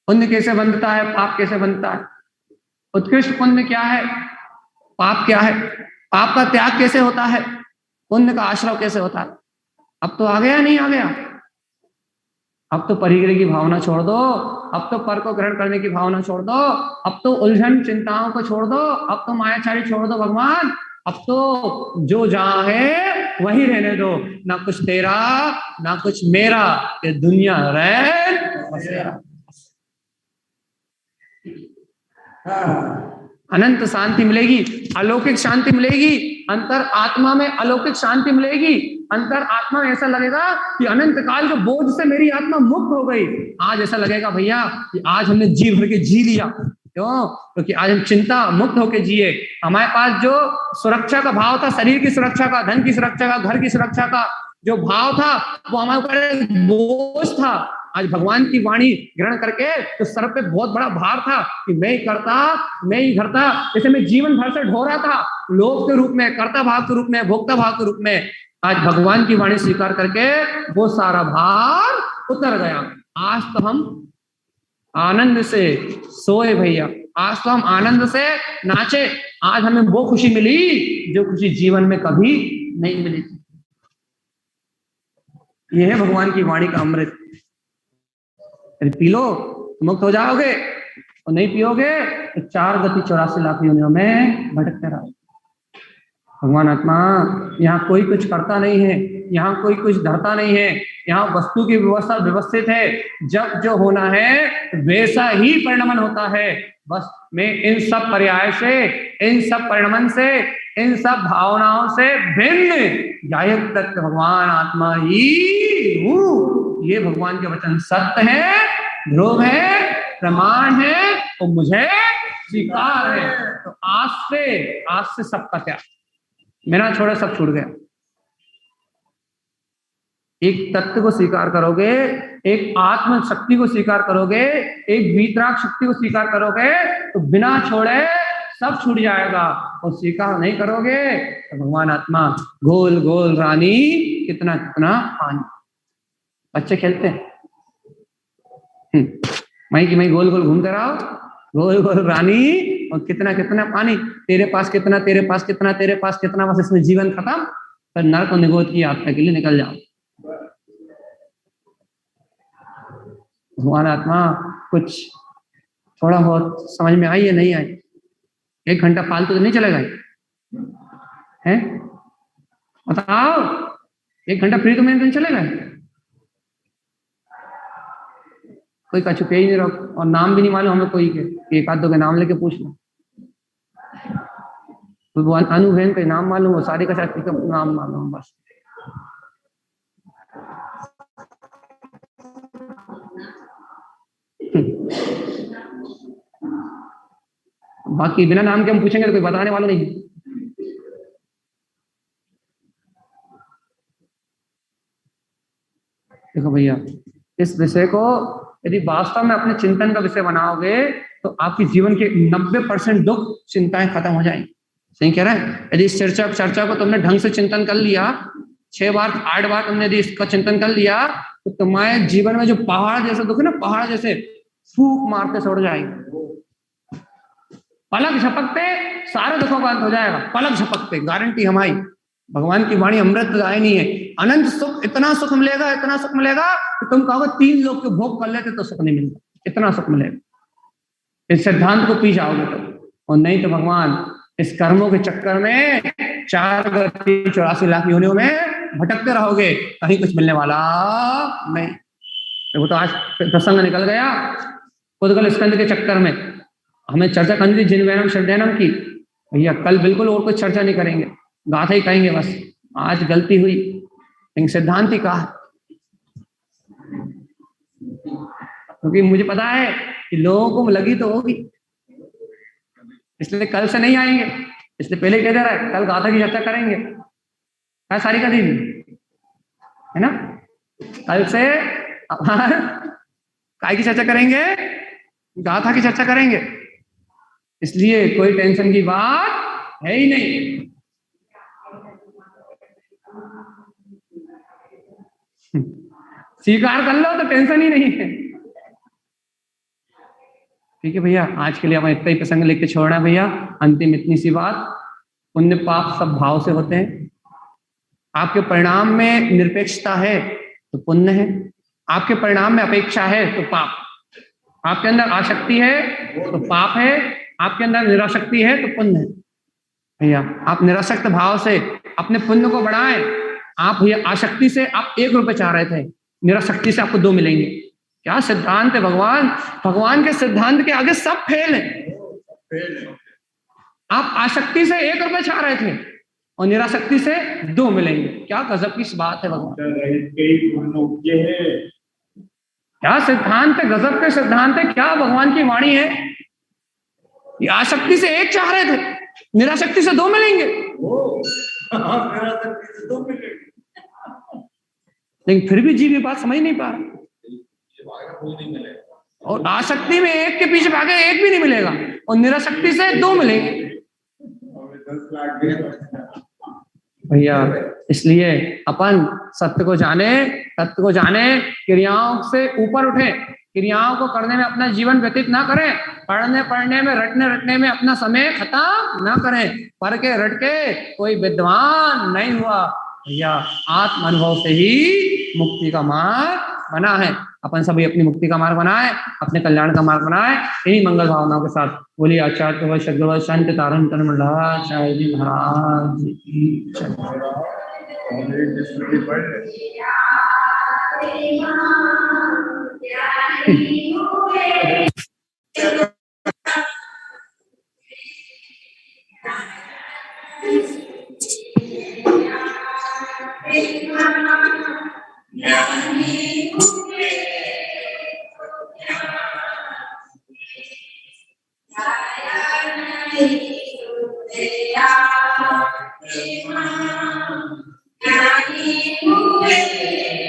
पुण्य कैसे बनता है, पाप कैसे बनता है, उत्कृष्ट पुण्य क्या है, पाप क्या है, पाप का त्याग कैसे होता है, पुण्य का आश्रय कैसे होता है। अब तो आ गया, नहीं आ गया? अब तो परिग्रह की भावना छोड़ दो, अब तो पर को ग्रहण करने की भावना छोड़ दो, अब तो उलझन चिंताओं को छोड़ दो, अब तो मायाचारी छोड़ दो भगवान। अब तो जो जहां है वही रहने दो, ना कुछ तेरा ना कुछ मेरा, ये दुनिया रैन बसेरा। अनंत शांति मिलेगी, अलौकिक शांति मिलेगी, अंतर आत्मा में अलौकिक शांति मिलेगी। अंतर आत्मा में ऐसा लगेगा कि अनंत काल के बोझ से मेरी आत्मा मुक्त हो गई। आज ऐसा लगेगा भैया कि आज हमने जी भर के जी लिया। क्यों? क्योंकि आज हम चिंता मुक्त होके जिए। हमारे पास जो सुरक्षा का भाव था, शरीर की सुरक्षा का, धन की सुरक्षा का, घर की सुरक्षा का जो भाव था, वो हमारे ऊपर बोझ था। आज भगवान की वाणी ग्रहण करके तो सर पे बहुत बड़ा भार था कि मैं ही करता, मैं ही करता, जैसे मैं जीवन भर से ढो रहा था लोभ के रूप में, कर्ता भाव के रूप में, भोक्ता भाव के रूप में। आज भगवान की वाणी स्वीकार करके वो सारा भार उतर गया। आज तो हम आनंद से सोए भैया, आज तो हम आनंद से नाचे। आज हमें वो खुशी मिली जो खुशी जीवन में कभी नहीं मिली थी। यह है भगवान की वाणी का अमृत। पी लो मुक्त हो जाओगे, और नहीं पियोगे तो 4 गति 84 लाख योनियों में भटकते रहोगे। भगवान आत्मा, यहाँ कोई कुछ करता नहीं है, यहाँ कोई कुछ धरता नहीं है, यहाँ वस्तु की व्यवस्था व्यवस्थित है। जब जो होना है वैसा ही परिणमन होता है। बस मैं इन सब पर्याय से, इन सब परिणमन से, इन सब भावनाओं से भिन्न गायक तत्व भगवान आत्मा ही हूँ। ये भगवान के वचन सत्य है, ध्रुव है, प्रमाण है, और मुझे स्वीकार है। तो आज से सबका त्याग, बिना छोड़े सब छूट गया। एक तत्व को स्वीकार करोगे, एक आत्म शक्ति को स्वीकार करोगे, एक वीतराग शक्ति को स्वीकार करोगे, तो बिना छोड़े सब छूट जाएगा। और स्वीकार नहीं करोगे तो भगवान आत्मा गोल गोल रानी, कितना कितना पानी। बच्चे खेलते हैं, मई की मई गोल गोल घूमते रहो, गोल गोल रानी और कितना कितना पानी। तेरे पास कितना, तेरे पास कितना, तेरे पास कितना, बस इसमें जीवन खत्म। पर नरक और निगोद की यात्रा के लिए निकल जाओ। भगवान आत्मा कुछ थोड़ा बहुत समझ में आई या नहीं आई? 1 घंटा फालतू तो नहीं चलेगा है? बताओ, 1 घंटा फ्री तो मेरे दिन चलेगा? कोई का छुपे ही नहीं रहो, और नाम भी नहीं मालूम हमें कोई के, एक आध दो के नाम लेके पूछ लो। तो अनुभव के नाम मालूम हो, सारे का साथ नाम मालूम बस। बाकी बिना नाम के हम पूछेंगे तो कोई बताने वाला नहीं। देखो भैया, इस विषय को यदि वास्तव में अपने चिंतन का विषय बनाओगे तो आपके जीवन के 90% दुख चिंताएं खत्म हो जाएंगी। सही कह रहे हैं? यदि इस चर्चा को तुमने ढंग से चिंतन कर लिया, 6 बार 8 बार तुमने यदि इसका चिंतन कर लिया, तो तुम्हारे जीवन में जो पहाड़ जैसे दुख है ना, पहाड़ जैसे फूंक मारते से उड़ जाएंगे। पलक झपकते सारे दुखों का अंत हो जाएगा, पलक झपकते, गारंटी हमारी। भगवान की वाणी अमृत नहीं है। अनंत सुख, इतना सुख मिलेगा, इतना सुख मिलेगा कि तुम कहोगे 3 लोग के भोग कर लेते तो सुख नहीं मिलता, इतना सुख मिलेगा। इस सिद्धांत को पी जाओगे तो, और नहीं तो भगवान इस कर्मों के चक्कर में 4 गति 84 लाख योनियों में भटकते रहोगे, कहीं कुछ मिलने वाला नहीं। देखो तो आज प्रसंग निकल गया उद्गल स्कंद के चक्कर में, हमें चर्चा करनी थी जिनवैनम शरदैनम की। भैया कल बिल्कुल और कुछ चर्चा नहीं करेंगे, गाथा ही कहेंगे बस। आज गलती हुई, लेकिन सिद्धांत ही कहा, क्योंकि मुझे पता है कि लोगों को लगी तो होगी, इसलिए कल से नहीं आएंगे, इसलिए पहले कह दे रहा है कल गाथा की चर्चा करेंगे। क्या सारी का दिन है ना, कल से काय की चर्चा करेंगे, गाथा की चर्चा करेंगे, इसलिए कोई टेंशन की बात है ही नहीं। स्वीकार कर लो तो टेंशन ही नहीं है। ठीक है भैया, आज के लिए हमें इतना ही प्रसंग लेके छोड़ना है भैया। अंतिम इतनी सी बात, पुण्य पाप सब भाव से होते हैं। आपके परिणाम में निरपेक्षता है तो पुण्य है, आपके परिणाम में अपेक्षा है तो पाप। आपके अंदर आसक्ति है तो पाप है, आपके अंदर निरासक्ति है तो पुण्य है। भैया आप निरासक्त भाव से अपने पुण्य को बढ़ाएं। आप भैया आसक्ति से आप 1 रुपए चाह रहे थे, निरासक्ति से आपको 2 मिलेंगे। क्या सिद्धांत है भगवान, भगवान के सिद्धांत के आगे सब फेल है। आप आसक्ति से 1 रुपए चाह रहे थे और निरासक्ति से 2 मिलेंगे। क्या गजब की बात है भगवान, क्या सिद्धांत है, गजब के सिद्धांत है, क्या भगवान की वाणी है। ये आसक्ति से 1 चाह रहे थे, निरासक्ति से 2 मिलेंगे। लेकिन फिर भी जीव ये बात समझ नहीं पा रहा, और आसक्ति में 1 के पीछे भागे 1 भी नहीं मिलेगा, और निरासक्ति से 2 मिलेंगे। भैया इसलिए अपन सत्य को जाने, तत्व को जाने, क्रियाओं से ऊपर उठे, क्रियाओं को करने में अपना जीवन व्यतीत ना करें, पढ़ने में रटने में अपना समय खत्म ना करें। पढ़ के रट के कोई विद्वान नहीं हुआ भैया, आत्म अनुभव से ही मुक्ति का मार्ग बना है। अपन सभी अपनी मुक्ति का मार्ग बनाए, अपने कल्याण का मार्ग बनाए, इन्हीं मंगल भावनाओं के साथ बोलिए आचार्य शब्द संत तारण आचार्य जी महाराज की जय।